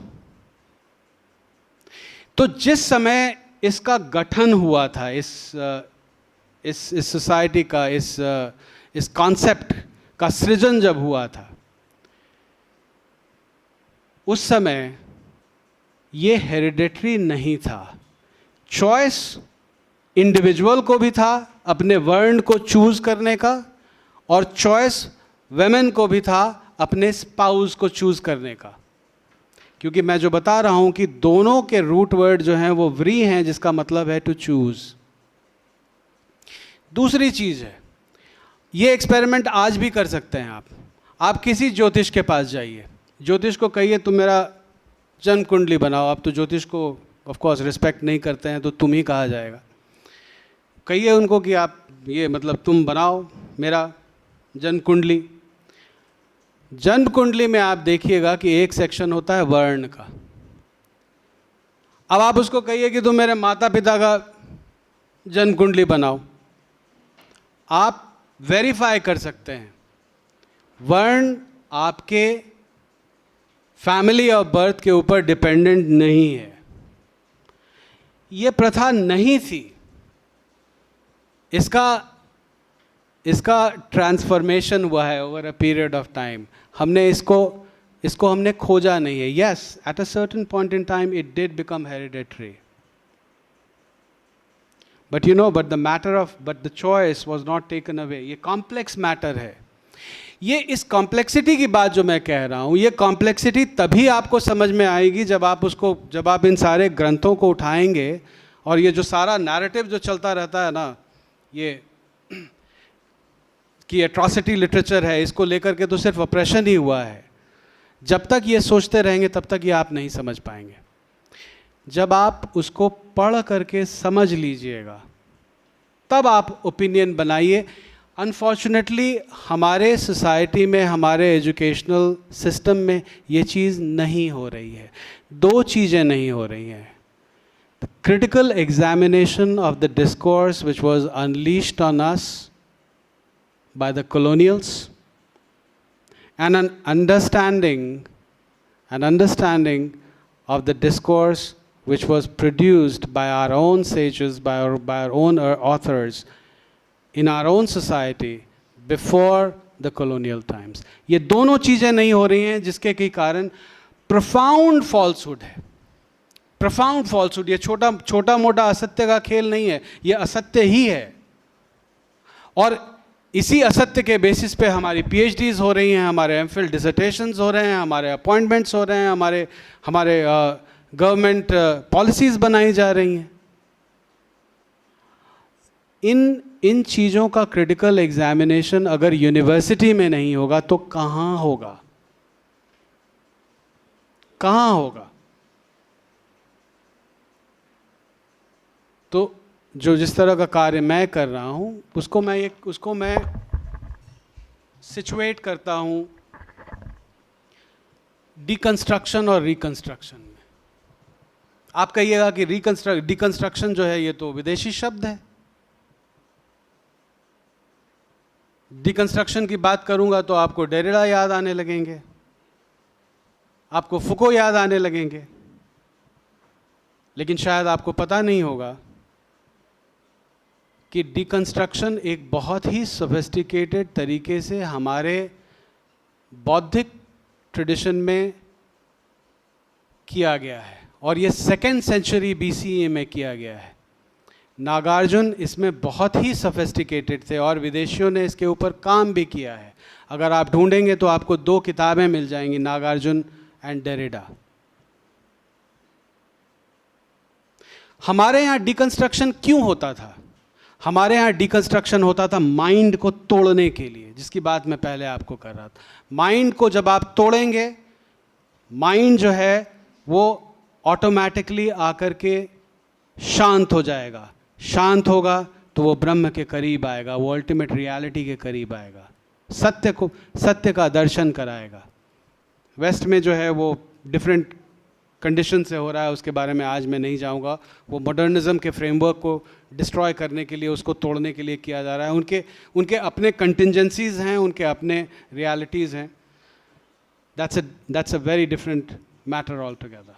तो जिस समय इसका गठन हुआ था, इस सोसाइटी का, इस कॉन्सेप्ट का सृजन जब हुआ था, उस समय ये हेरिडिटरी नहीं था। चॉइस इंडिविजुअल को भी था अपने वर्ण को चूज करने का, और चॉइस वेमेन को भी था अपने स्पाउस को चूज करने का। क्योंकि मैं जो बता रहा हूं कि दोनों के रूट वर्ड जो हैं वो व्री हैं, जिसका मतलब है टू चूज। दूसरी चीज है, ये एक्सपेरिमेंट आज भी कर सकते हैं आप किसी ज्योतिष के पास जाइए, ज्योतिष को कहिए तुम मेरा जन्म कुंडली बनाओ। आप तो ज्योतिष को ऑफ कोर्स रिस्पेक्ट नहीं करते हैं, तो तुम ही कहा जाएगा। कहिए उनको कि आप ये मतलब तुम बनाओ मेरा जन्म कुंडली। जन्म कुंडली में आप देखिएगा कि एक सेक्शन होता है वर्ण का। अब आप उसको कहिए कि तुम मेरे माता पिता का जन्म कुंडली बनाओ, आप वेरीफाई कर सकते हैं वर्ण आपके फैमिली ऑफ बर्थ के ऊपर डिपेंडेंट नहीं है। ये प्रथा नहीं थी, इसका ट्रांसफॉर्मेशन हुआ है over a period of time. हमने इसको हमने खोजा नहीं है। Yes, at a certain point in time it did become hereditary, but the choice was not taken away. ये कॉम्प्लेक्स मैटर है। ये इस कॉम्प्लेक्सिटी की बात जो मैं कह रहा हूँ, ये कॉम्प्लेक्सिटी तभी आपको समझ में आएगी जब आप इन सारे ग्रंथों को उठाएंगे, और ये जो सारा नैरेटिव जो चलता रहता है ना, ये कि एट्रॉसिटी लिटरेचर है, इसको लेकर के तो सिर्फ ऑपरेशन ही हुआ है। जब तक ये सोचते रहेंगे तब तक ये आप नहीं समझ पाएंगे। जब आप उसको पढ़ करके समझ लीजिएगा तब आप ओपिनियन बनाइए। अनफॉर्चुनेटली हमारे सोसाइटी में, हमारे एजुकेशनल सिस्टम में ये चीज़ नहीं हो रही है। दो चीज़ें नहीं हो रही हैं। The critical examination of the discourse which was unleashed on us by the colonials, and an understanding of the discourse which was produced by our own sages, by our own authors in our own society before the colonial times. ये दोनों चीज़ें नहीं हो रही हैं, जिसके के कारण profound falsehood है। profound falsehood, ये छोटा मोटा असत्य का खेल नहीं है, ये असत्य ही है। और इसी असत्य के बेसिस पे हमारी PhDs हो रही हैं, हमारे एमफिल डिसर्टेशंस हो रहे हैं, हमारे अपॉइंटमेंट्स हो रहे हैं, हमारे गवर्नमेंट पॉलिसीज़ बनाई जा रही हैं। इन चीज़ों का क्रिटिकल एग्जामिनेशन अगर यूनिवर्सिटी में नहीं होगा तो कहाँ होगा? कहाँ होगा? तो जो जिस तरह का कार्य मैं कर रहा हूँ उसको मैं सिचुएट करता हूँ डिकंस्ट्रक्शन और रिकंस्ट्रक्शन में। आप कहिएगा कि डिकंस्ट्रक्शन जो है ये तो विदेशी शब्द है। डिकंस्ट्रक्शन की बात करूंगा तो आपको डेरिडा याद आने लगेंगे, आपको फुको याद आने लगेंगे, लेकिन शायद आपको पता नहीं होगा कि डिकंस्ट्रक्शन एक बहुत ही सोफिस्टिकेटेड तरीके से हमारे बौद्धिक ट्रेडिशन में किया गया है, और ये 2nd सेंचुरी BCE में किया गया है। नागार्जुन इसमें बहुत ही सोफिस्टिकेटेड थे और विदेशियों ने इसके ऊपर काम भी किया है। अगर आप ढूंढेंगे तो आपको 2 किताबें मिल जाएंगी, नागार्जुन एंड डेरिडा। हमारे यहाँ डिकंस्ट्रक्शन क्यों होता था? हमारे यहाँ डिकंस्ट्रक्शन होता था माइंड को तोड़ने के लिए, जिसकी बात मैं पहले आपको कर रहा था। माइंड को जब आप तोड़ेंगे, माइंड जो है वो ऑटोमेटिकली आकर के शांत हो जाएगा। शांत होगा तो वो ब्रह्म के करीब आएगा, वो अल्टीमेट रियलिटी के करीब आएगा, सत्य का दर्शन कराएगा। वेस्ट में जो है वो डिफरेंट कंडीशन से हो रहा है, उसके बारे में आज मैं नहीं जाऊंगा। वो मॉडर्निज्म के फ्रेमवर्क को डिस्ट्रॉय करने के लिए, उसको तोड़ने के लिए किया जा रहा है। उनके अपने कंटिजेंसीज हैं, उनके अपने रियलिटीज़ हैं। That's a very different matter all together.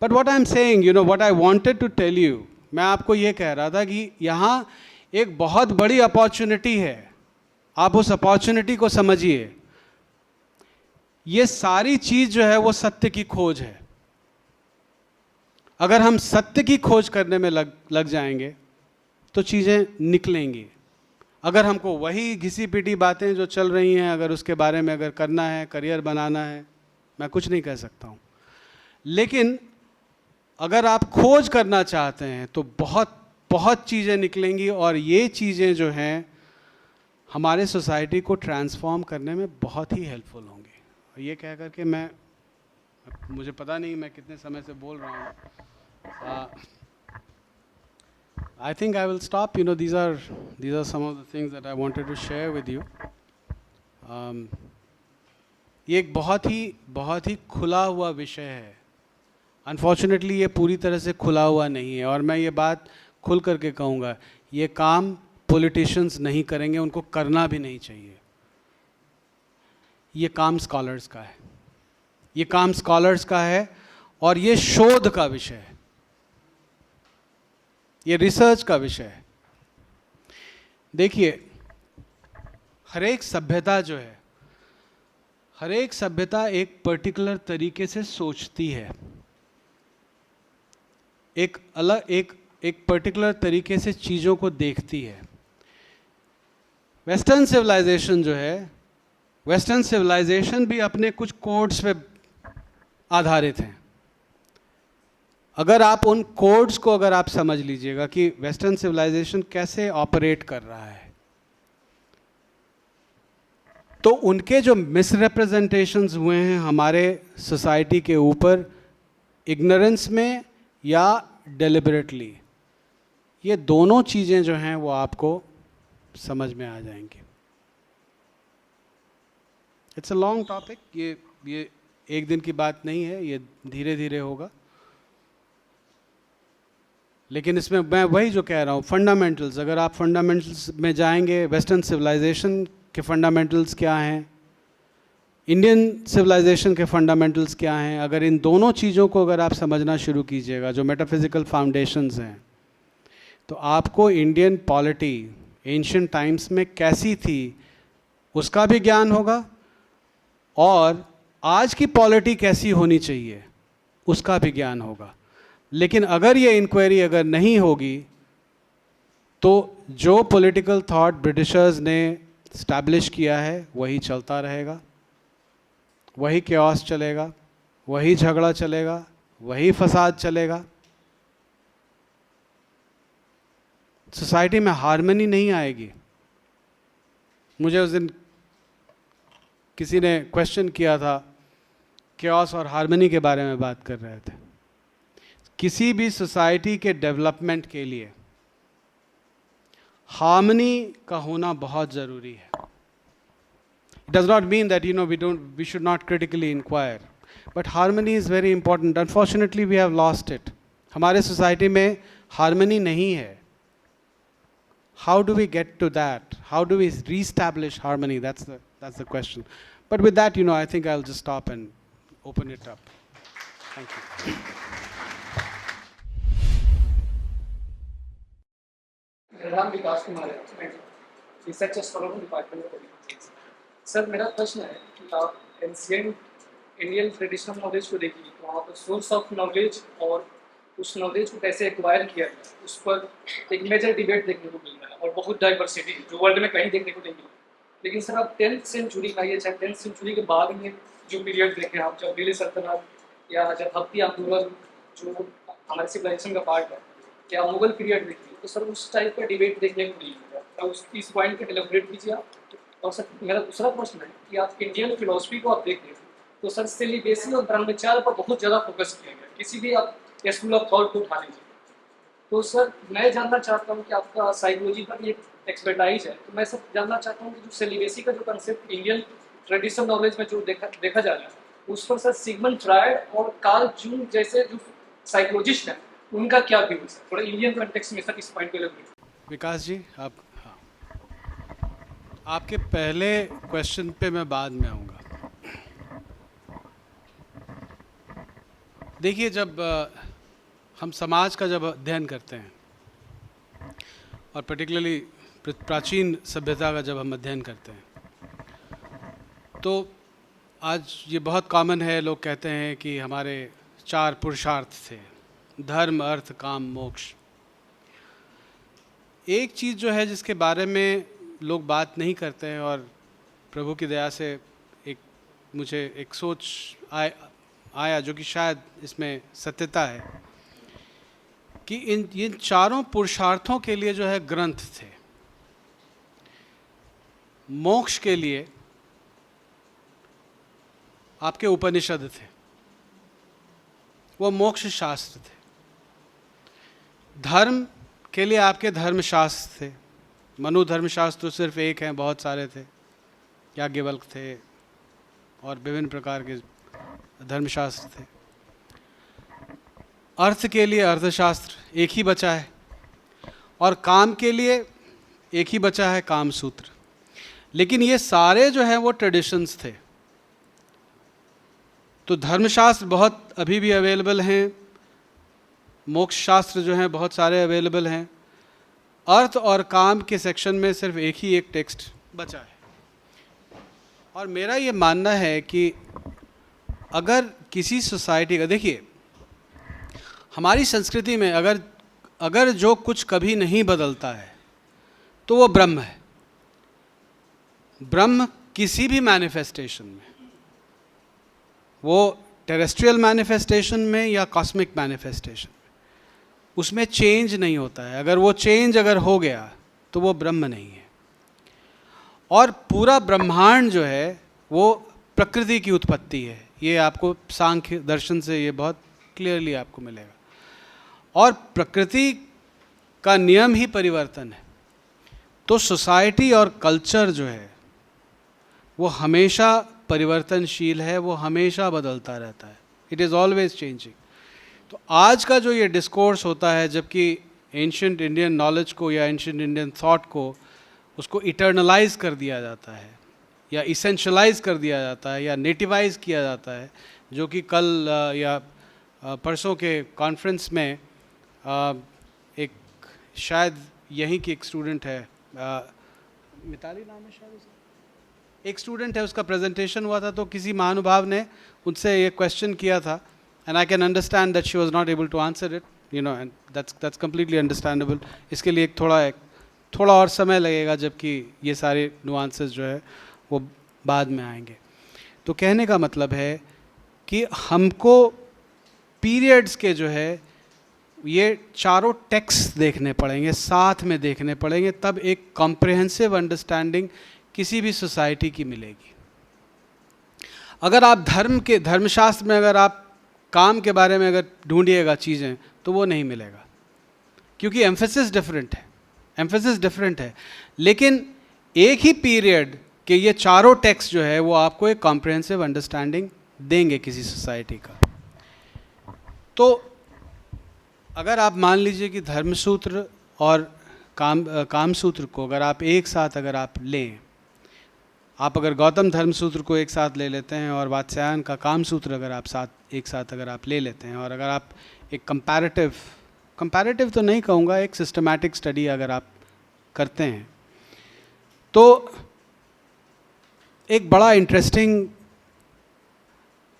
But what I am saying, you know what I wanted to tell you, मैं आपको ये कह रहा था कि यहाँ एक बहुत बड़ी अपॉर्चुनिटी है, आप उस अपॉर्चुनिटी को समझिए। ये सारी चीज़ जो है वो सत्य की खोज है। अगर हम सत्य की खोज करने में लग जाएंगे तो चीज़ें निकलेंगी। अगर हमको वही घिसी पिटी बातें जो चल रही हैं, अगर उसके बारे में अगर करना है, करियर बनाना है, मैं कुछ नहीं कह सकता हूँ। लेकिन अगर आप खोज करना चाहते हैं तो बहुत बहुत चीज़ें निकलेंगी, और ये चीज़ें जो हैं हमारे सोसाइटी को ट्रांसफॉर्म करने में बहुत ही हेल्पफुल होंगी। और ये कह कर के मुझे पता नहीं मैं कितने समय से बोल रहा हूँ। I think I will stop. You know, these are some of the things that I wanted to share with you. ये एक बहुत ही खुला हुआ विषय है। अनफॉर्चुनेटली ये पूरी तरह से खुला हुआ नहीं है, और मैं ये बात खुल करके कहूँगा, ये काम पॉलिटिशियंस नहीं करेंगे, उनको करना भी नहीं चाहिए। ये काम स्कॉलर्स का है, ये काम स्कॉलर्स का है, और ये शोध का विषय है, ये रिसर्च का विषय है। देखिए, हर एक सभ्यता जो है, हर एक सभ्यता एक पर्टिकुलर तरीके से सोचती है, एक पर्टिकुलर तरीके से चीज़ों को देखती है। वेस्टर्न सिविलाइजेशन जो है, वेस्टर्न सिविलाइजेशन भी अपने कुछ कोड्स पे आधारित हैं। अगर आप उन कोड्स को अगर आप समझ लीजिएगा कि वेस्टर्न सिविलाइजेशन कैसे ऑपरेट कर रहा है, तो उनके जो मिसरिप्रेजेंटेशंस हुए हैं हमारे सोसाइटी के ऊपर, इग्नोरेंस में या डेलिबरेटली, ये दोनों चीज़ें जो हैं वो आपको समझ में आ जाएंगी। इट्स अ लॉन्ग टॉपिक, ये एक दिन की बात नहीं है, ये धीरे धीरे होगा। लेकिन इसमें मैं वही जो कह रहा हूँ, फंडामेंटल्स, अगर आप फंडामेंटल्स में जाएंगे, वेस्टर्न सिविलाइजेशन के फंडामेंटल्स क्या हैं, इंडियन सिविलाइजेशन के फंडामेंटल्स क्या हैं, अगर इन दोनों चीज़ों को अगर आप समझना शुरू कीजिएगा, जो मेटाफिजिकल फाउंडेशंस हैं, तो आपको इंडियन पॉलिटी एंशिएंट टाइम्स में कैसी थी उसका भी ज्ञान होगा, और आज की पॉलिटी कैसी होनी चाहिए उसका भी ज्ञान होगा। लेकिन अगर ये इंक्वायरी अगर नहीं होगी, तो जो पॉलिटिकल थॉट ब्रिटिशर्स ने स्टैब्लिश किया है वही चलता रहेगा, वही कैओस चलेगा, वही झगड़ा चलेगा, वही फसाद चलेगा। सोसाइटी में हार्मनी नहीं आएगी। मुझे उस दिन किसी ने क्वेश्चन किया था, कैओस और हार्मनी के बारे में बात कर रहे थे। किसी भी सोसाइटी के डेवलपमेंट के लिए हार्मनी का होना बहुत ज़रूरी है। It does not mean that we should not critically inquire, but harmony is very important. Unfortunately, we have lost it. हमारे सोसाइटी में हार्मनी नहीं है। How do we get to that? How do we re-establish harmony? That's the question. But with that, I think I'll just stop and open it up. Thank you. नाम विकास कुमार है, research scholar हूँ department of politics. Sir, मेरा प्रश्न है कि आप ancient Indian traditional knowledge को देखिए, तो वहाँ पर सोर्स ऑफ नॉलेज और उस नॉलेज को कैसे एक्वायर किया जाए, उस पर एक मेजर डिबेट देखने को मिल रहा है, और बहुत डाइवर्सिटी जो वर्ल्ड में कहीं देखने को नहीं मिली। लेकिन सर, आप 10th सेंचुरी का, ये चाहे 10th सेंचुरी के बाद में जो पीरियड देखें आप, जब दिल्ली सल्तनत या जब हफ्ती मुगल जो हमारे सिविलाइजेशन का पार्ट है, क्या मुगल पीरियड देखिए, तो सर उस टाइप का डिबेट देखने को नहीं मिला। तो इस पॉइंट को एलेबोरेट कीजिए आप। और सर, मेरा दूसरा प्रश्न है कि आप इंडियन फिलोसफी को आप देखें तो सर सेलिबेसी और ब्रह्मचार्य पर बहुत ज़्यादा फोकस किया गया, किसी भी आप स्कूल ऑफ थॉट को उठा लीजिए। तो सर, मैं जानना चाहता हूँ कि आपका साइकोलॉजी पर ये एक्सपर्टाइज है, तो मैं सर जानना चाहता हूँ कि जो सेलिबेसी का जो कंसेप्ट इंडियन ट्रेडिशनल नॉलेज में जो देखा जा रहा है, उस पर सर सिगमंड फ्रायड और कार्ल जूंग जैसे जो साइकोलॉजिस्ट हैं उनका क्या व्यू है सर, थोड़ा इंडियन कॉन्टेक्स्ट में सर इस पॉइंट को एलेबोरेट। विकास जी, आपके पहले क्वेश्चन पे मैं बाद में आऊँगा। देखिए, जब हम समाज का जब अध्ययन करते हैं, और पर्टिकुलरली प्राचीन सभ्यता का जब हम अध्ययन करते हैं, तो आज ये बहुत कॉमन है, लोग कहते हैं कि हमारे 4 पुरुषार्थ थे, धर्म, अर्थ, काम, मोक्ष। एक चीज़ जो है जिसके बारे में लोग बात नहीं करते हैं, और प्रभु की दया से मुझे एक सोच आया, जो कि शायद इसमें सत्यता है, कि इन चारों पुरुषार्थों के लिए जो है ग्रंथ थे। मोक्ष के लिए आपके उपनिषद थे, वो मोक्ष शास्त्र थे। धर्म के लिए आपके धर्मशास्त्र थे। मनु धर्मशास्त्र तो सिर्फ एक हैं, बहुत सारे थे, याज्ञवल्क्य थे और विभिन्न प्रकार के धर्मशास्त्र थे। अर्थ के लिए अर्थशास्त्र एक ही बचा है, और काम के लिए एक ही बचा है, काम सूत्र। लेकिन ये सारे जो हैं वो ट्रेडिशंस थे। तो धर्मशास्त्र बहुत अभी भी अवेलेबल हैं, मोक्ष शास्त्र जो हैं बहुत सारे अवेलेबल हैं। अर्थ और काम के सेक्शन में सिर्फ एक ही एक टेक्स्ट बचा है। और मेरा ये मानना है कि अगर किसी सोसाइटी का, देखिए हमारी संस्कृति में अगर जो कुछ कभी नहीं बदलता है तो वो ब्रह्म है। ब्रह्म किसी भी मैनिफेस्टेशन में, वो टेरेस्ट्रियल मैनिफेस्टेशन में या कॉस्मिक मैनिफेस्टेशन में, उसमें चेंज नहीं होता है। अगर वो चेंज हो गया तो वो ब्रह्म नहीं है। और पूरा ब्रह्मांड जो है वो प्रकृति की उत्पत्ति है। ये आपको सांख्य दर्शन से ये बहुत क्लियरली आपको मिलेगा। और प्रकृति का नियम ही परिवर्तन है। तो सोसाइटी और कल्चर जो है वो हमेशा परिवर्तनशील है, वो हमेशा बदलता रहता है। It is always changing. तो आज का जो ये डिस्कोर्स होता है, जबकि एंशिएंट इंडियन नॉलेज को या एंशिएंट इंडियन थॉट को उसको इटर्नलाइज कर दिया जाता है या इसेंशलाइज कर दिया जाता है या नेटिवाइज किया जाता है, जो कि कल या परसों के कॉन्फ्रेंस में एक शायद यहीं की एक स्टूडेंट है, मिताली नाम है शायद उसका, एक स्टूडेंट है, उसका प्रेजेंटेशन हुआ था। तो किसी महानुभाव ने उनसे ये क्वेश्चन किया था, and I can understand that she was not able to answer it, you know, and that's completely understandable. इसके लिए थोड़ा और समय लगेगा, जबकि ये सारे नुआंसेस जो है वो बाद में आएंगे। तो कहने का मतलब है कि हमको पीरियड्स के जो है ये चारों टेक्स्ट देखने पड़ेंगे, साथ में देखने पड़ेंगे, तब एक कॉम्प्रिहेंसिव अंडरस्टैंडिंग किसी भी सोसाइटी की मिलेगी। अगर आप धर्मशास्त्र में अगर आप काम के बारे में अगर ढूंढिएगा चीज़ें, तो वो नहीं मिलेगा, क्योंकि एम्फेसिस डिफरेंट है। लेकिन एक ही पीरियड के ये चारों टेक्स्ट जो है वो आपको एक कॉम्प्रिहेंसिव अंडरस्टैंडिंग देंगे किसी सोसाइटी का। तो अगर आप मान लीजिए कि धर्मसूत्र और कामसूत्र को अगर आप एक साथ अगर आप लें, आप अगर गौतम धर्मसूत्र को एक साथ ले लेते हैं और वात्स्यायन का कामसूत्र अगर आप एक साथ अगर आप ले लेते हैं, और अगर आप एक कंपैरेटिव तो नहीं कहूँगा, एक सिस्टमैटिक स्टडी अगर आप करते हैं, तो एक बड़ा इंटरेस्टिंग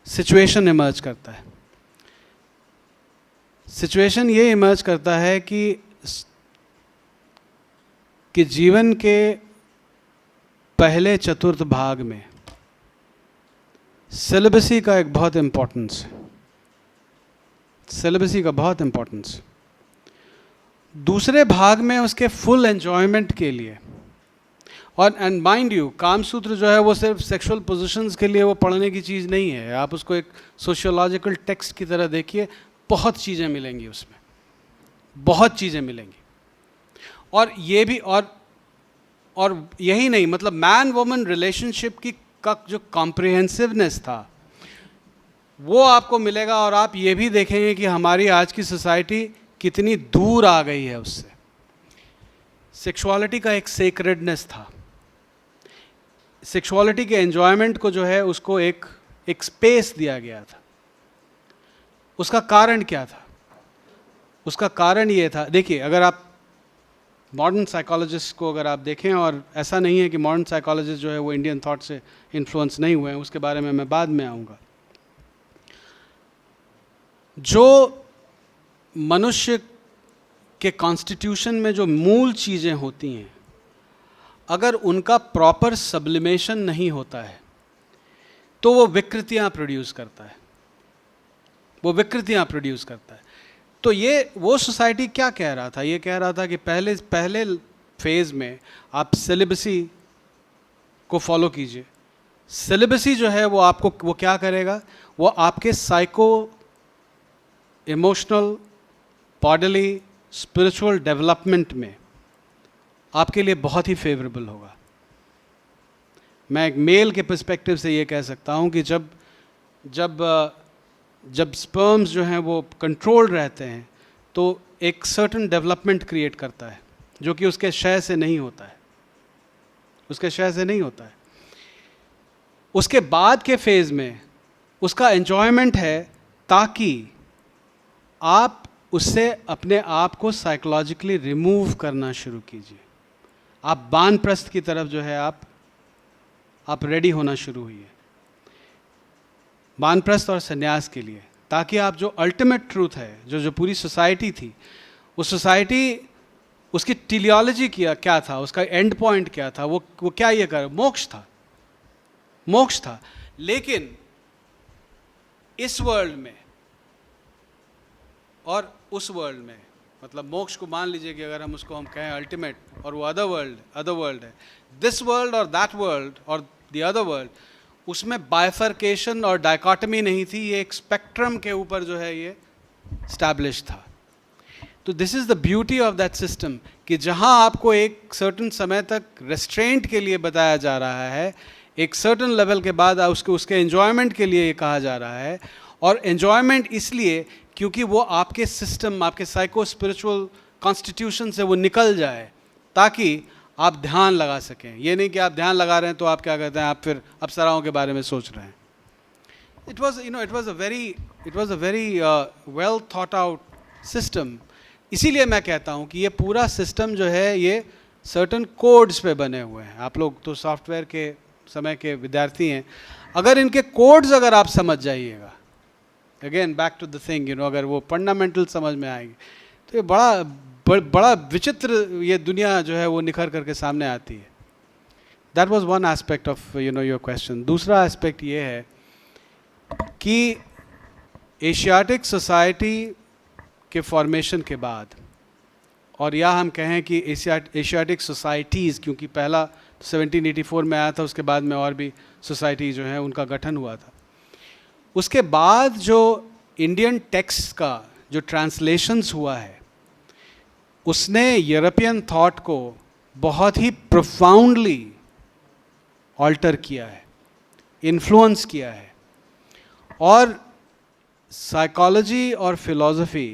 सिचुएशन इमर्ज करता है। सिचुएशन ये इमर्ज करता है कि जीवन के पहले चतुर्थ भाग में सिलेबसी का एक बहुत इम्पोर्टेंस है, सिलेबसी का बहुत इम्पोर्टेंस। दूसरे भाग में उसके फुल एंजॉयमेंट के लिए, और एंड माइंड यू, कामसूत्र जो है वो सिर्फ सेक्सुअल पोजीशंस के लिए वो पढ़ने की चीज़ नहीं है। आप उसको एक सोशियोलॉजिकल टेक्स्ट की तरह देखिए, बहुत चीज़ें मिलेंगी उसमें, बहुत चीज़ें मिलेंगी। और ये भी और यही नहीं, मतलब मैन वुमन रिलेशनशिप का जो कॉम्प्रिहेंसिवनेस था वो आपको मिलेगा। और आप ये भी देखेंगे कि हमारी आज की सोसाइटी कितनी दूर आ गई है उससे। सेक्सुअलिटी का एक सेक्रेडनेस था, सेक्सुअलिटी के एंजॉयमेंट को जो है उसको एक स्पेस दिया गया था। उसका कारण क्या था? उसका कारण ये था, देखिए अगर आप मॉडर्न साइकोलॉजिस्ट को अगर आप देखें, और ऐसा नहीं है कि मॉडर्न साइकोलॉजिस्ट जो है वो इंडियन थॉट से इन्फ्लुएंस नहीं हुए हैं, उसके बारे में मैं बाद में आऊँगा। जो मनुष्य के कॉन्स्टिट्यूशन में जो मूल चीज़ें होती हैं, अगर उनका प्रॉपर सब्लिमेशन नहीं होता है तो वो विकृतियाँ प्रोड्यूस करता है। वो विकृतियाँ प्रोड्यूस करता है। तो ये वो सोसाइटी क्या कह रहा था, ये कह रहा था कि पहले फेज़ में आप सिलेबसी को फॉलो कीजिए। सिलेबसी जो है वो आपको वो क्या करेगा, वो आपके psycho emotional bodily spiritual development में आपके लिए बहुत ही फेवरेबल होगा। मैं एक मेल के पर्सपेक्टिव से ये कह सकता हूँ कि जब स्पर्म्स जो हैं वो कंट्रोल्ड रहते हैं तो एक सर्टन डेवलपमेंट क्रिएट करता है जो कि उसके शय से नहीं होता है, उसके शय से नहीं होता है। उसके बाद के फेज़ में उसका एन्जॉयमेंट है ताकि आप उससे अपने आप को साइकोलॉजिकली रिमूव करना शुरू कीजिए। आप वानप्रस्थ की तरफ जो है आप रेडी होना शुरू हुई है, वानप्रस्थ और संन्यास के लिए, ताकि आप जो अल्टीमेट ट्रूथ है, जो पूरी सोसाइटी थी, उस सोसाइटी उसकी टेलियोलॉजी क्या था, उसका एंड पॉइंट क्या था, वो क्या ये कर मोक्ष था। लेकिन इस वर्ल्ड में और उस वर्ल्ड में, मतलब मोक्ष को मान लीजिए कि अगर हम कहें अल्टीमेट, और वो अदर वर्ल्ड है, दिस वर्ल्ड और दैट वर्ल्ड और द अदर वर्ल्ड, उसमें बाइफर्केशन और डायकॉटमी नहीं थी, ये एक स्पेक्ट्रम के ऊपर जो है ये स्टैब्लिश था। तो this is the beauty of that system कि जहाँ आपको एक सर्टन समय तक रेस्ट्रेंट के लिए बताया जा रहा है, एक सर्टन लेवल के बाद उसके एन्जॉयमेंट के लिए ये कहा जा रहा है, और एन्जॉयमेंट इसलिए क्योंकि वो आपके सिस्टम, आपके साइको स्पिरिचुअल कॉन्स्टिट्यूशन से वो निकल जाए, ताकि आप ध्यान लगा सकें। ये नहीं कि आप ध्यान लगा रहे हैं तो आप क्या कहते हैं, आप फिर अप्सराओं के बारे में सोच रहे हैं। It was a very well thought out system. इसीलिए मैं कहता हूँ कि ये पूरा सिस्टम जो है ये सर्टन कोड्स पे बने हुए हैं। आप लोग तो सॉफ्टवेयर के समय के विद्यार्थी हैं, अगर इनके कोड्स अगर आप समझ जाइएगा, again back to the thing, अगर वो फंडामेंटल समझ में आएंगे तो ये बड़ा विचित्र ये दुनिया जो है वो निखर करके सामने आती है। That was one aspect of your question. दूसरा एस्पेक्ट ये है कि एशियाटिक सोसाइटी के फॉर्मेशन के बाद, और या हम कहें कि एशियाटिक सोसाइटीज़, क्योंकि पहला 1784 में आया था, उसके बाद में और भी सोसाइटी जो हैं उनका गठन हुआ था। उसके बाद जो इंडियन टेक्स्ट का जो ट्रांसलेशंस हुआ है, उसने यूरोपियन थॉट को बहुत ही प्रोफाउंडली ऑल्टर किया है, इन्फ्लुएंस किया है। और साइकोलॉजी और फिलॉसफी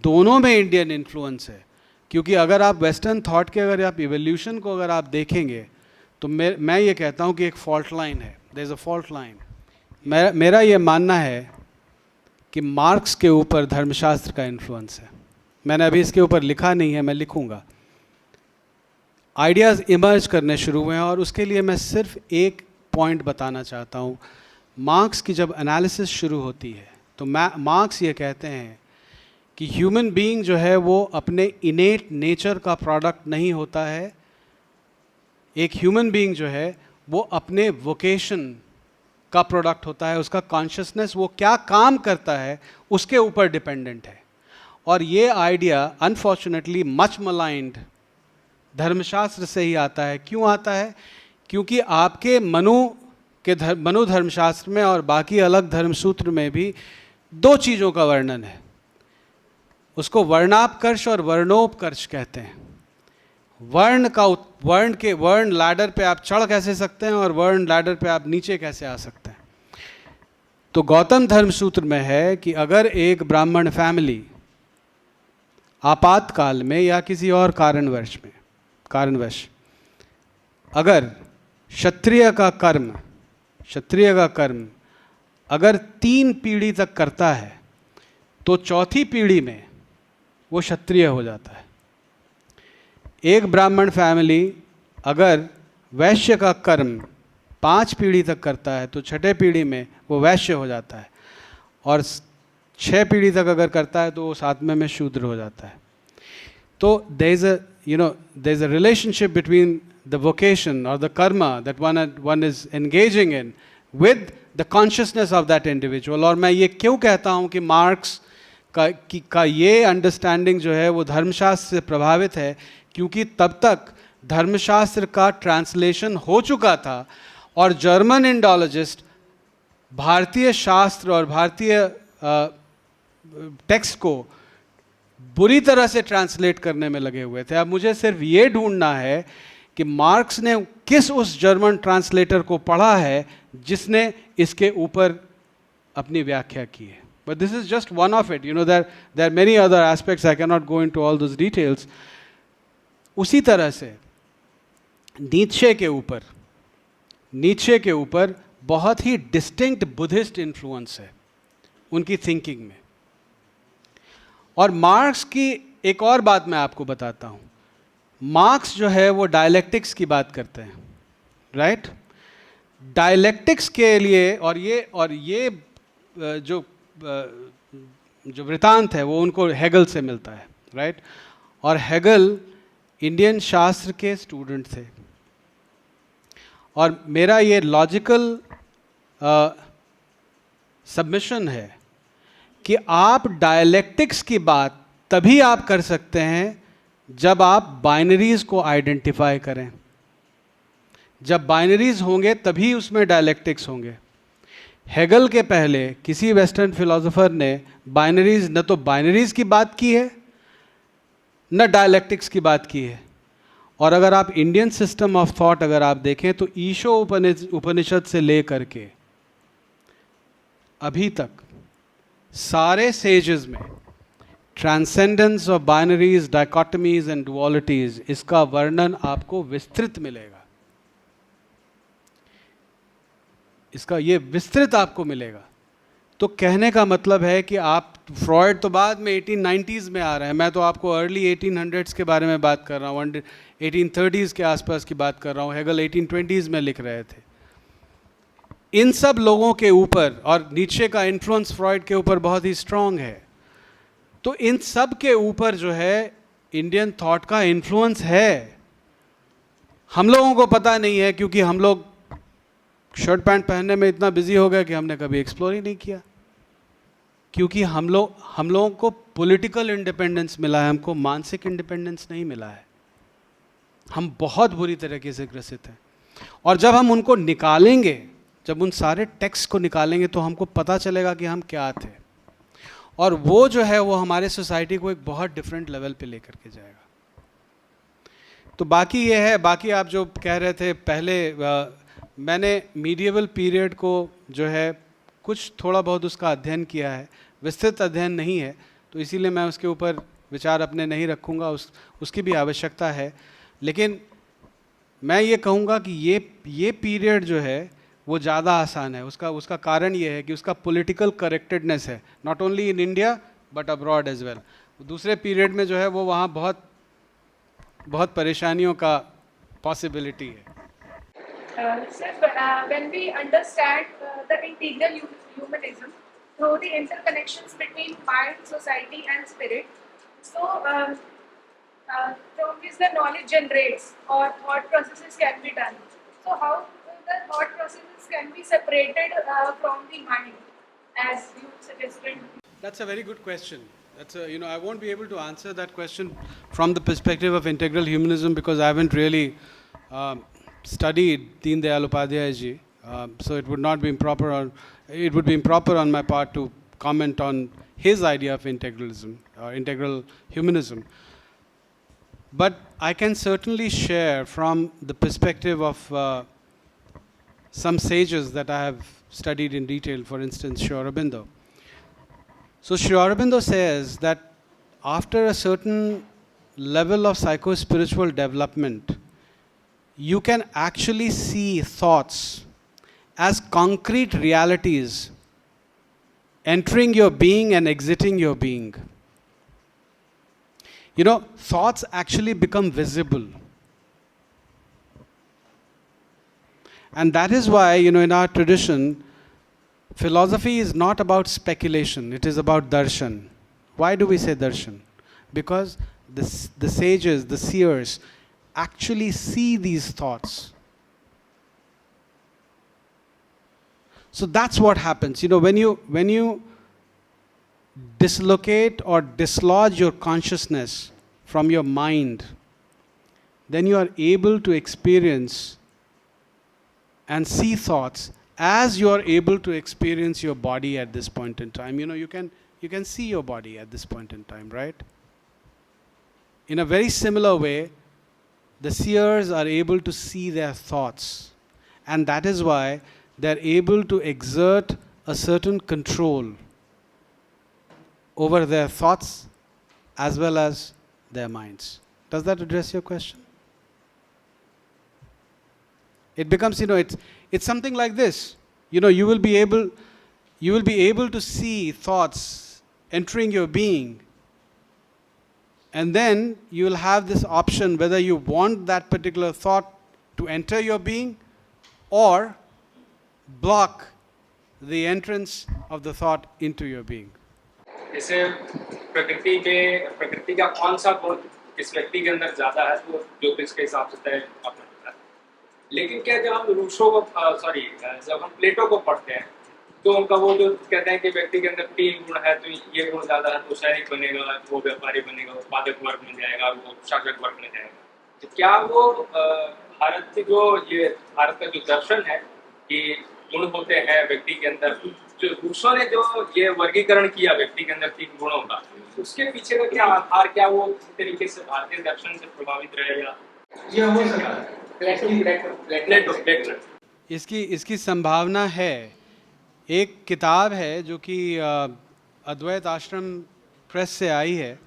दोनों में इंडियन इन्फ्लुएंस है, क्योंकि अगर आप वेस्टर्न थॉट के अगर आप इवोल्यूशन को अगर आप देखेंगे तो मैं ये कहता हूँ कि एक फॉल्ट लाइन है, there is a fault line. मेरा ये मानना है कि मार्क्स के ऊपर धर्मशास्त्र का इन्फ्लुएंस है। मैंने अभी इसके ऊपर लिखा नहीं है, मैं लिखूंगा। आइडियाज़ इमर्ज करने शुरू हुए हैं, और उसके लिए मैं सिर्फ एक पॉइंट बताना चाहता हूँ। मार्क्स की जब एनालिसिस शुरू होती है तो मार्क्स ये कहते हैं कि ह्यूमन बीइंग जो है वो अपने इनेट नेचर का प्रोडक्ट नहीं होता है। एक ह्यूमन बीइंग जो है वो अपने वोकेशन का प्रोडक्ट होता है, उसका कॉन्शियसनेस वो क्या काम करता है उसके ऊपर डिपेंडेंट है। और ये आइडिया अनफॉर्चुनेटली मच मलाइंड धर्मशास्त्र से ही आता है। क्यों आता है? क्योंकि आपके मनु धर्मशास्त्र में और बाकी अलग धर्मसूत्र में भी दो चीज़ों का वर्णन है। उसको वर्णापकर्ष और वर्णोपकर्ष कहते हैं। वर्ण लैडर पे आप चढ़ कैसे सकते हैं और वर्ण लैडर पे आप नीचे कैसे आ सकते हैं। तो गौतम धर्मसूत्र में है कि अगर एक ब्राह्मण फैमिली आपातकाल में या किसी और कारणवश अगर क्षत्रिय का कर्म अगर 3 पीढ़ी तक करता है तो चौथी पीढ़ी में वो क्षत्रिय हो जाता है। एक ब्राह्मण फैमिली अगर वैश्य का कर्म 5 पीढ़ी तक करता है तो छठे पीढ़ी में वो वैश्य हो जाता है, और 6 पीढ़ी तक अगर करता है तो वो 7वें में शूद्र हो जाता है। तो there is a relationship between the vocation or the karma that one is engaging in with the consciousness of that individual. और मैं ये क्यों कहता हूँ कि मार्क्स का ये अंडरस्टैंडिंग जो है वो धर्मशास्त्र से प्रभावित है, क्योंकि तब तक धर्मशास्त्र का ट्रांसलेशन हो चुका था और जर्मन इंडोलॉजिस्ट भारतीय शास्त्र और भारतीय टेक्स्ट को बुरी तरह से ट्रांसलेट करने में लगे हुए थे। अब मुझे सिर्फ ये ढूंढना है कि मार्क्स ने किस उस जर्मन ट्रांसलेटर को पढ़ा है जिसने इसके ऊपर अपनी व्याख्या की है। But this is just one of it, you know, there are many other aspects, I can not go into all those details. उसी तरह से नीत्शे के ऊपर बहुत ही डिस्टिंक्ट बुद्धिस्ट इन्फ्लुएंस है उनकी थिंकिंग में। और मार्क्स की एक और बात मैं आपको बताता हूँ, मार्क्स जो है वो डायलेक्टिक्स की बात करते हैं, राइट? डायलेक्टिक्स के लिए और ये जो वृतांत है वो उनको हेगल से मिलता है, राइट? और हेगल इंडियन शास्त्र के स्टूडेंट थे। और मेरा ये लॉजिकल सबमिशन है कि आप डायलेक्टिक्स की बात तभी आप कर सकते हैं जब आप बाइनरीज को आइडेंटिफाई करें। जब बाइनरीज होंगे तभी उसमें डायलेक्टिक्स होंगे। हेगल के पहले किसी वेस्टर्न फिलोसोफर ने बाइनरीज, न तो बाइनरीज की बात की है न डायलेक्टिक्स की बात की है। और अगर आप इंडियन सिस्टम ऑफ थॉट अगर आप देखें तो ईशो उपनिषद से लेकर के अभी तक सारे सेजेस में transcendence of binaries, dichotomies and dualities, इसका वर्णन आपको विस्तृत मिलेगा। इसका ये विस्तृत आपको मिलेगा। तो कहने का मतलब है कि आप, फ्रॉयड तो बाद में 1890s में आ रहे हैं, मैं तो आपको अर्ली 1800s के बारे में बात कर रहा हूँ, 1830s के आसपास की बात कर रहा हूँ। हेगल 1820s में लिख रहे थे। इन सब लोगों के ऊपर, और नीचे का इन्फ्लुएंस फ्रॉयड के ऊपर बहुत ही स्ट्रांग है, तो इन सब के ऊपर जो है इंडियन थॉट का इन्फ्लुएंस है। हम लोगों को पता नहीं है क्योंकि हम लोग शर्ट पैंट पहनने में इतना बिजी हो गए कि हमने कभी एक्सप्लोर ही नहीं किया। क्योंकि हम लोगों को पॉलिटिकल इंडिपेंडेंस मिला है, हमको मानसिक इंडिपेंडेंस नहीं मिला है। हम बहुत बुरी तरीके से ग्रसित हैं। और जब हम उनको निकालेंगे, जब उन सारे टेक्स्ट को निकालेंगे, तो हमको पता चलेगा कि हम क्या थे। और वो जो है वो हमारे सोसाइटी को एक बहुत डिफरेंट लेवल पे लेकर के जाएगा। तो बाकी ये है, बाकी आप जो कह रहे थे पहले, मैंने मीडिएवल पीरियड को जो है कुछ थोड़ा बहुत उसका अध्ययन किया है, विस्तृत अध्ययन नहीं है, तो इसीलिए मैं उसके ऊपर विचार अपने नहीं रखूँगा, उसकी भी आवश्यकता है। लेकिन मैं ये कहूँगा कि ये पीरियड जो है वो ज़्यादा आसान है। उसका कारण ये है कि उसका पॉलिटिकल करेक्टेडनेस है, not only in India but abroad as well. दूसरे पीरियड में जो है वो वहाँ बहुत परेशानियों का पॉसिबिलिटी है। Sir, when we understand the integral humanism through the interconnections between mind, society, and spirit, so from which the knowledge generates or thought processes can be done. So, how the thought processes can be separated from the mind, as you suggested? That's a very good question. I won't be able to answer that question from the perspective of integral humanism because I haven't really studied Deen Dayal Upadhyay ji, so it would be improper on my part to comment on his idea of integralism or integral humanism. But I can certainly share from the perspective of some sages that I have studied in detail, for instance, Sri Aurobindo. So Sri Aurobindo says that after a certain level of psycho-spiritual development, you can actually see thoughts as concrete realities entering your being and exiting your being. Thoughts actually become visible. And that is why, in our tradition, philosophy is not about speculation, it is about darshan. Why do we say darshan? Because the sages, the seers, actually see these thoughts. So that's what happens. You know, when you dislocate or dislodge your consciousness from your mind, then you are able to experience and see thoughts as you are able to experience your body at this point in time. You know, you can see your body at this point in time, right? In a very similar way, the seers are able to see their thoughts, and that is why they're able to exert a certain control over their thoughts as well as their minds. Does that address your question? It becomes, you know, it's something like this. You know, you will be able to see thoughts entering your being, and then you will have this option whether you want that particular thought to enter your being or block the entrance of the thought into your being. जैसे प्रकृति का कौन सा गुण इस व्यक्ति के अंदर ज्यादा है तो ज्योतिष के हिसाब से तय अपना होता है। लेकिन क्या जब हम रूसो को जब हम प्लेटो को पढ़ते हैं तो उनका वो जो कहते हैं कि व्यक्ति के अंदर 3 गुण है, तो ये गुण ज्यादा है तो सैनिक बनेगा, वो व्यापारी बनेगा, उत्पादक वर्ग में जाएगा, वो शासक वर्ग में जाएगा। तो क्या वो भारत का जो दर्शन है कि गुण होते हैं व्यक्ति के अंदर, जो रूसों ने जो ये वर्गीकरण किया व्यक्ति के अंदर 3 गुणों का, उसके पीछे का क्या आधार, क्या वो किसी तरीके से भारतीय दर्शन से प्रभावित रहेगा? ये हो सकता है। इसकी संभावना है। एक किताब है जो कि अद्वैत आश्रम प्रेस से आई है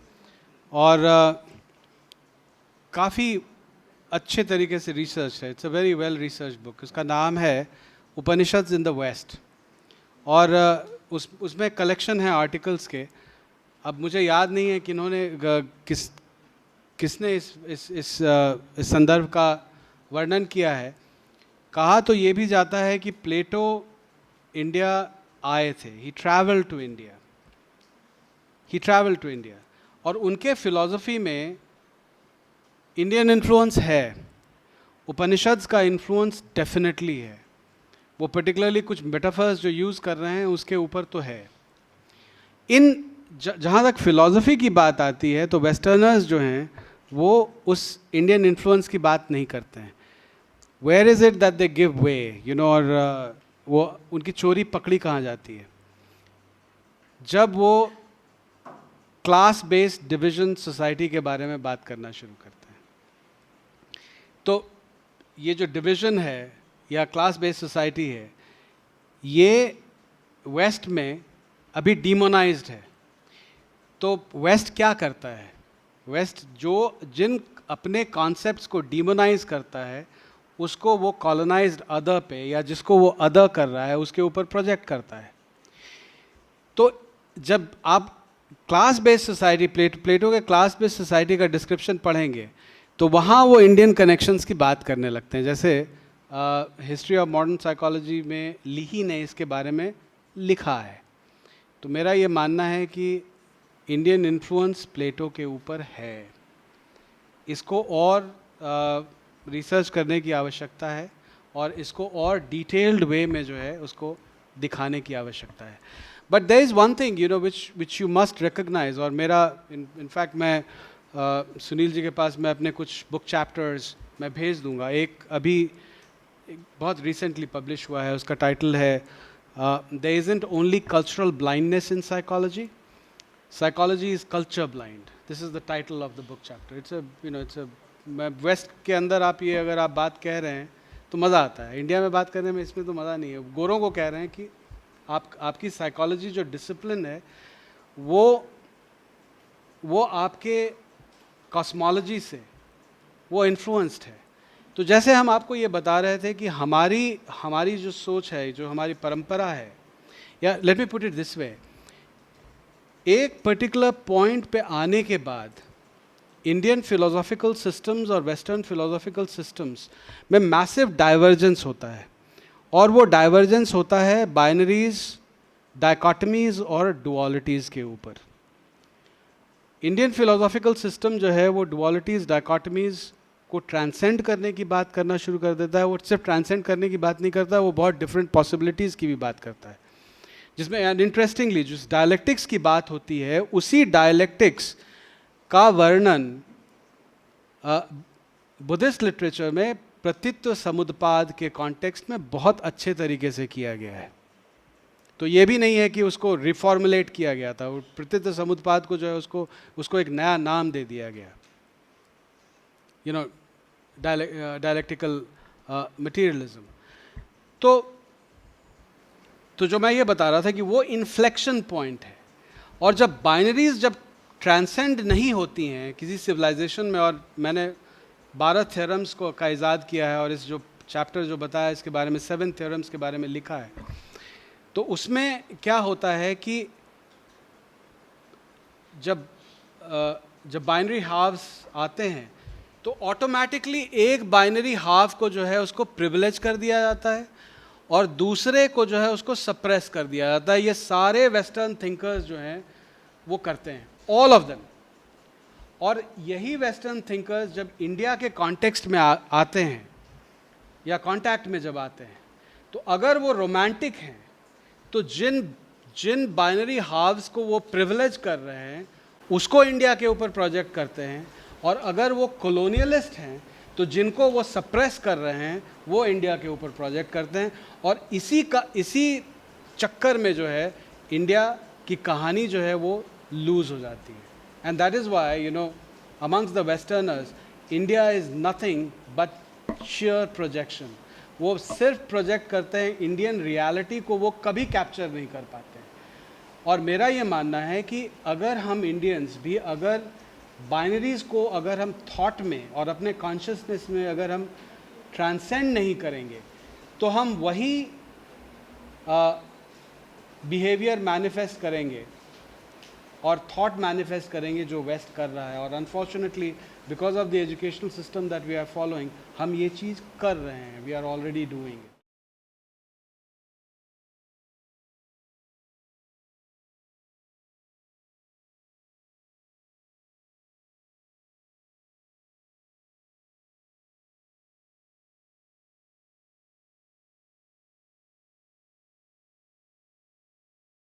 और काफ़ी अच्छे तरीके से रिसर्च है। It's a very well research book. उसका नाम है उपनिषद्स इन द वेस्ट, और उसमें कलेक्शन है आर्टिकल्स के। अब मुझे याद नहीं है कि इन्होंने किसने इस संदर्भ का वर्णन किया है। कहा तो ये भी जाता है कि प्लेटो इंडिया आए थे। ही ट्रैवल टू इंडिया और उनके फिलॉसफी में इंडियन इन्फ्लुएंस है। उपनिषद्स का इन्फ्लुएंस डेफिनेटली है। वो पर्टिकुलरली कुछ मेटाफर्स जो यूज़ कर रहे हैं उसके ऊपर तो है। जहाँ तक फिलॉसफी की बात आती है तो वेस्टर्नर्स जो हैं वो उस इंडियन इन्फ्लुएंस की बात नहीं करते हैं। Where is it that they give way, you know, और वो उनकी चोरी पकड़ी कहाँ जाती है? जब वो क्लास बेस्ड डिवीजन सोसाइटी के बारे में बात करना शुरू करते हैं। तो ये जो डिवीजन है या क्लास बेस्ड सोसाइटी है, ये वेस्ट में अभी डिमोनाइज्ड है। तो वेस्ट क्या करता है? वेस्ट जिन अपने कॉन्सेप्ट्स को डिमोनाइज करता है उसको वो कॉलोनाइज्ड अदर पे, या जिसको वो अदर कर रहा है उसके ऊपर प्रोजेक्ट करता है। तो जब आप क्लास बेस्ड सोसाइटी, प्लेटो के क्लास बेस्ड सोसाइटी का डिस्क्रिप्शन पढ़ेंगे तो वहाँ वो इंडियन कनेक्शंस की बात करने लगते हैं। जैसे हिस्ट्री ऑफ मॉडर्न साइकोलॉजी में लीही ने इसके बारे में लिखा है। तो मेरा ये मानना है कि इंडियन इन्फ्लुएंस प्लेटो के ऊपर है। इसको और रिसर्च करने की आवश्यकता है और इसको और डिटेल्ड वे में जो है उसको दिखाने की आवश्यकता है। But there is one thing, you know, which you must recognize. और मेरा इनफैक्ट मैं सुनील जी के पास मैं अपने कुछ बुक चैप्टर्स मैं भेज दूंगा। एक बहुत रिसेंटली पब्लिश हुआ है, उसका टाइटल है there isn't only cultural blindness in psychology, psychology is culture blind. This is the title of the book chapter. It's a West के अंदर आप ये अगर आप बात कह रहे हैं तो मज़ा आता है। इंडिया में बात करने में इसमें तो मज़ा नहीं है। गोरों को कह रहे हैं कि आपकी साइकोलॉजी जो डिसिप्लिन है वो आपके कॉस्मोलॉजी से वो इन्फ्लुएंस्ड है। तो जैसे हम आपको ये बता रहे थे कि हमारी जो सोच है, जो हमारी परंपरा है, या let me put it this way, एक पर्टिकुलर पॉइंट पे आने के बाद इंडियन फिलोसॉफिकल सिस्टम्स और वेस्टर्न फिलोसॉफिकल सिस्टम्स में मैसिव डाइवर्जेंस होता है। और वो डाइवर्जेंस होता है बाइनरीज, डायकॉटमीज और डुअलिटीज़ के ऊपर। इंडियन फिलोसॉफिकल सिस्टम जो है वो डुअलिटीज़, डायकॉटमीज को ट्रांसेंड करने की बात करना शुरू कर देता है। वो सिर्फ ट्रांसेंड करने की बात नहीं करता, वो बहुत डिफरेंट पॉसिबिलिटीज़ की भी बात करता है, जिसमें इंटरेस्टिंगली जिस डायलेक्टिक्स की बात होती है, उसी डायलेक्टिक्स का वर्णन बुद्धिस्ट लिटरेचर में प्रतित्व समुद्पाद के कॉन्टेक्स्ट में बहुत अच्छे तरीके से किया गया है। तो ये भी नहीं है कि उसको रिफॉर्मुलेट किया गया था, वो प्रतित्व समुद्पाद को जो है उसको एक नया नाम दे दिया गया, यू नो, डायलेक्टिकल मटीरियलिज्म। तो जो मैं ये बता रहा था कि वो इन्फ्लेक्शन पॉइंट है, और जब बाइनरीज जब ट्रांसेंड नहीं होती हैं किसी सिविलाइजेशन में, और मैंने 12 थ्योरम्स का इजाद किया है, और इस जो चैप्टर जो बताया इसके बारे में 7 थ्योरम्स के बारे में लिखा है, तो उसमें क्या होता है कि जब बाइनरी हाफ्स आते हैं तो ऑटोमेटिकली एक बाइनरी हाफ को जो है उसको प्रिविलेज कर दिया जाता है और दूसरे को जो है उसको सप्रेस कर दिया जाता है। ये सारे वेस्टर्न थिंकर्स जो हैं वो करते हैं, ऑल ऑफ देम। और यही वेस्टर्न थिंकर्स जब इंडिया के कॉन्टेक्स्ट में आते हैं या कांटेक्ट में जब आते हैं, तो अगर वो रोमांटिक हैं तो जिन बाइनरी हाव्स को वो प्रिविलेज कर रहे हैं उसको इंडिया के ऊपर प्रोजेक्ट करते हैं, और अगर वो कॉलोनियलिस्ट हैं तो जिनको वो सप्रेस कर रहे हैं वो इंडिया के ऊपर प्रोजेक्ट करते हैं। और इसी चक्कर में जो है इंडिया की कहानी जो है वो लूज हो जाती है। And that is why, you know, amongst the westerners India is nothing but share projection. वो सिर्फ प्रोजेक्ट करते हैं, इंडियन रियलिटी को वो कभी कैप्चर नहीं कर पाते। और मेरा ये मानना है कि अगर हम इंडियंस भी अगर बाइनरीज को अगर हम थॉट में और अपने कॉन्शियसनेस में अगर हम ट्रांसेंड नहीं करेंगे तो हम वही बिहेवियर मैनिफेस्ट करेंगे और थॉट मैनिफेस्ट करेंगे जो वेस्ट कर रहा है। और unfortunately because of the educational system that we are following, हम ये चीज़ कर रहे हैं, we are already doing it.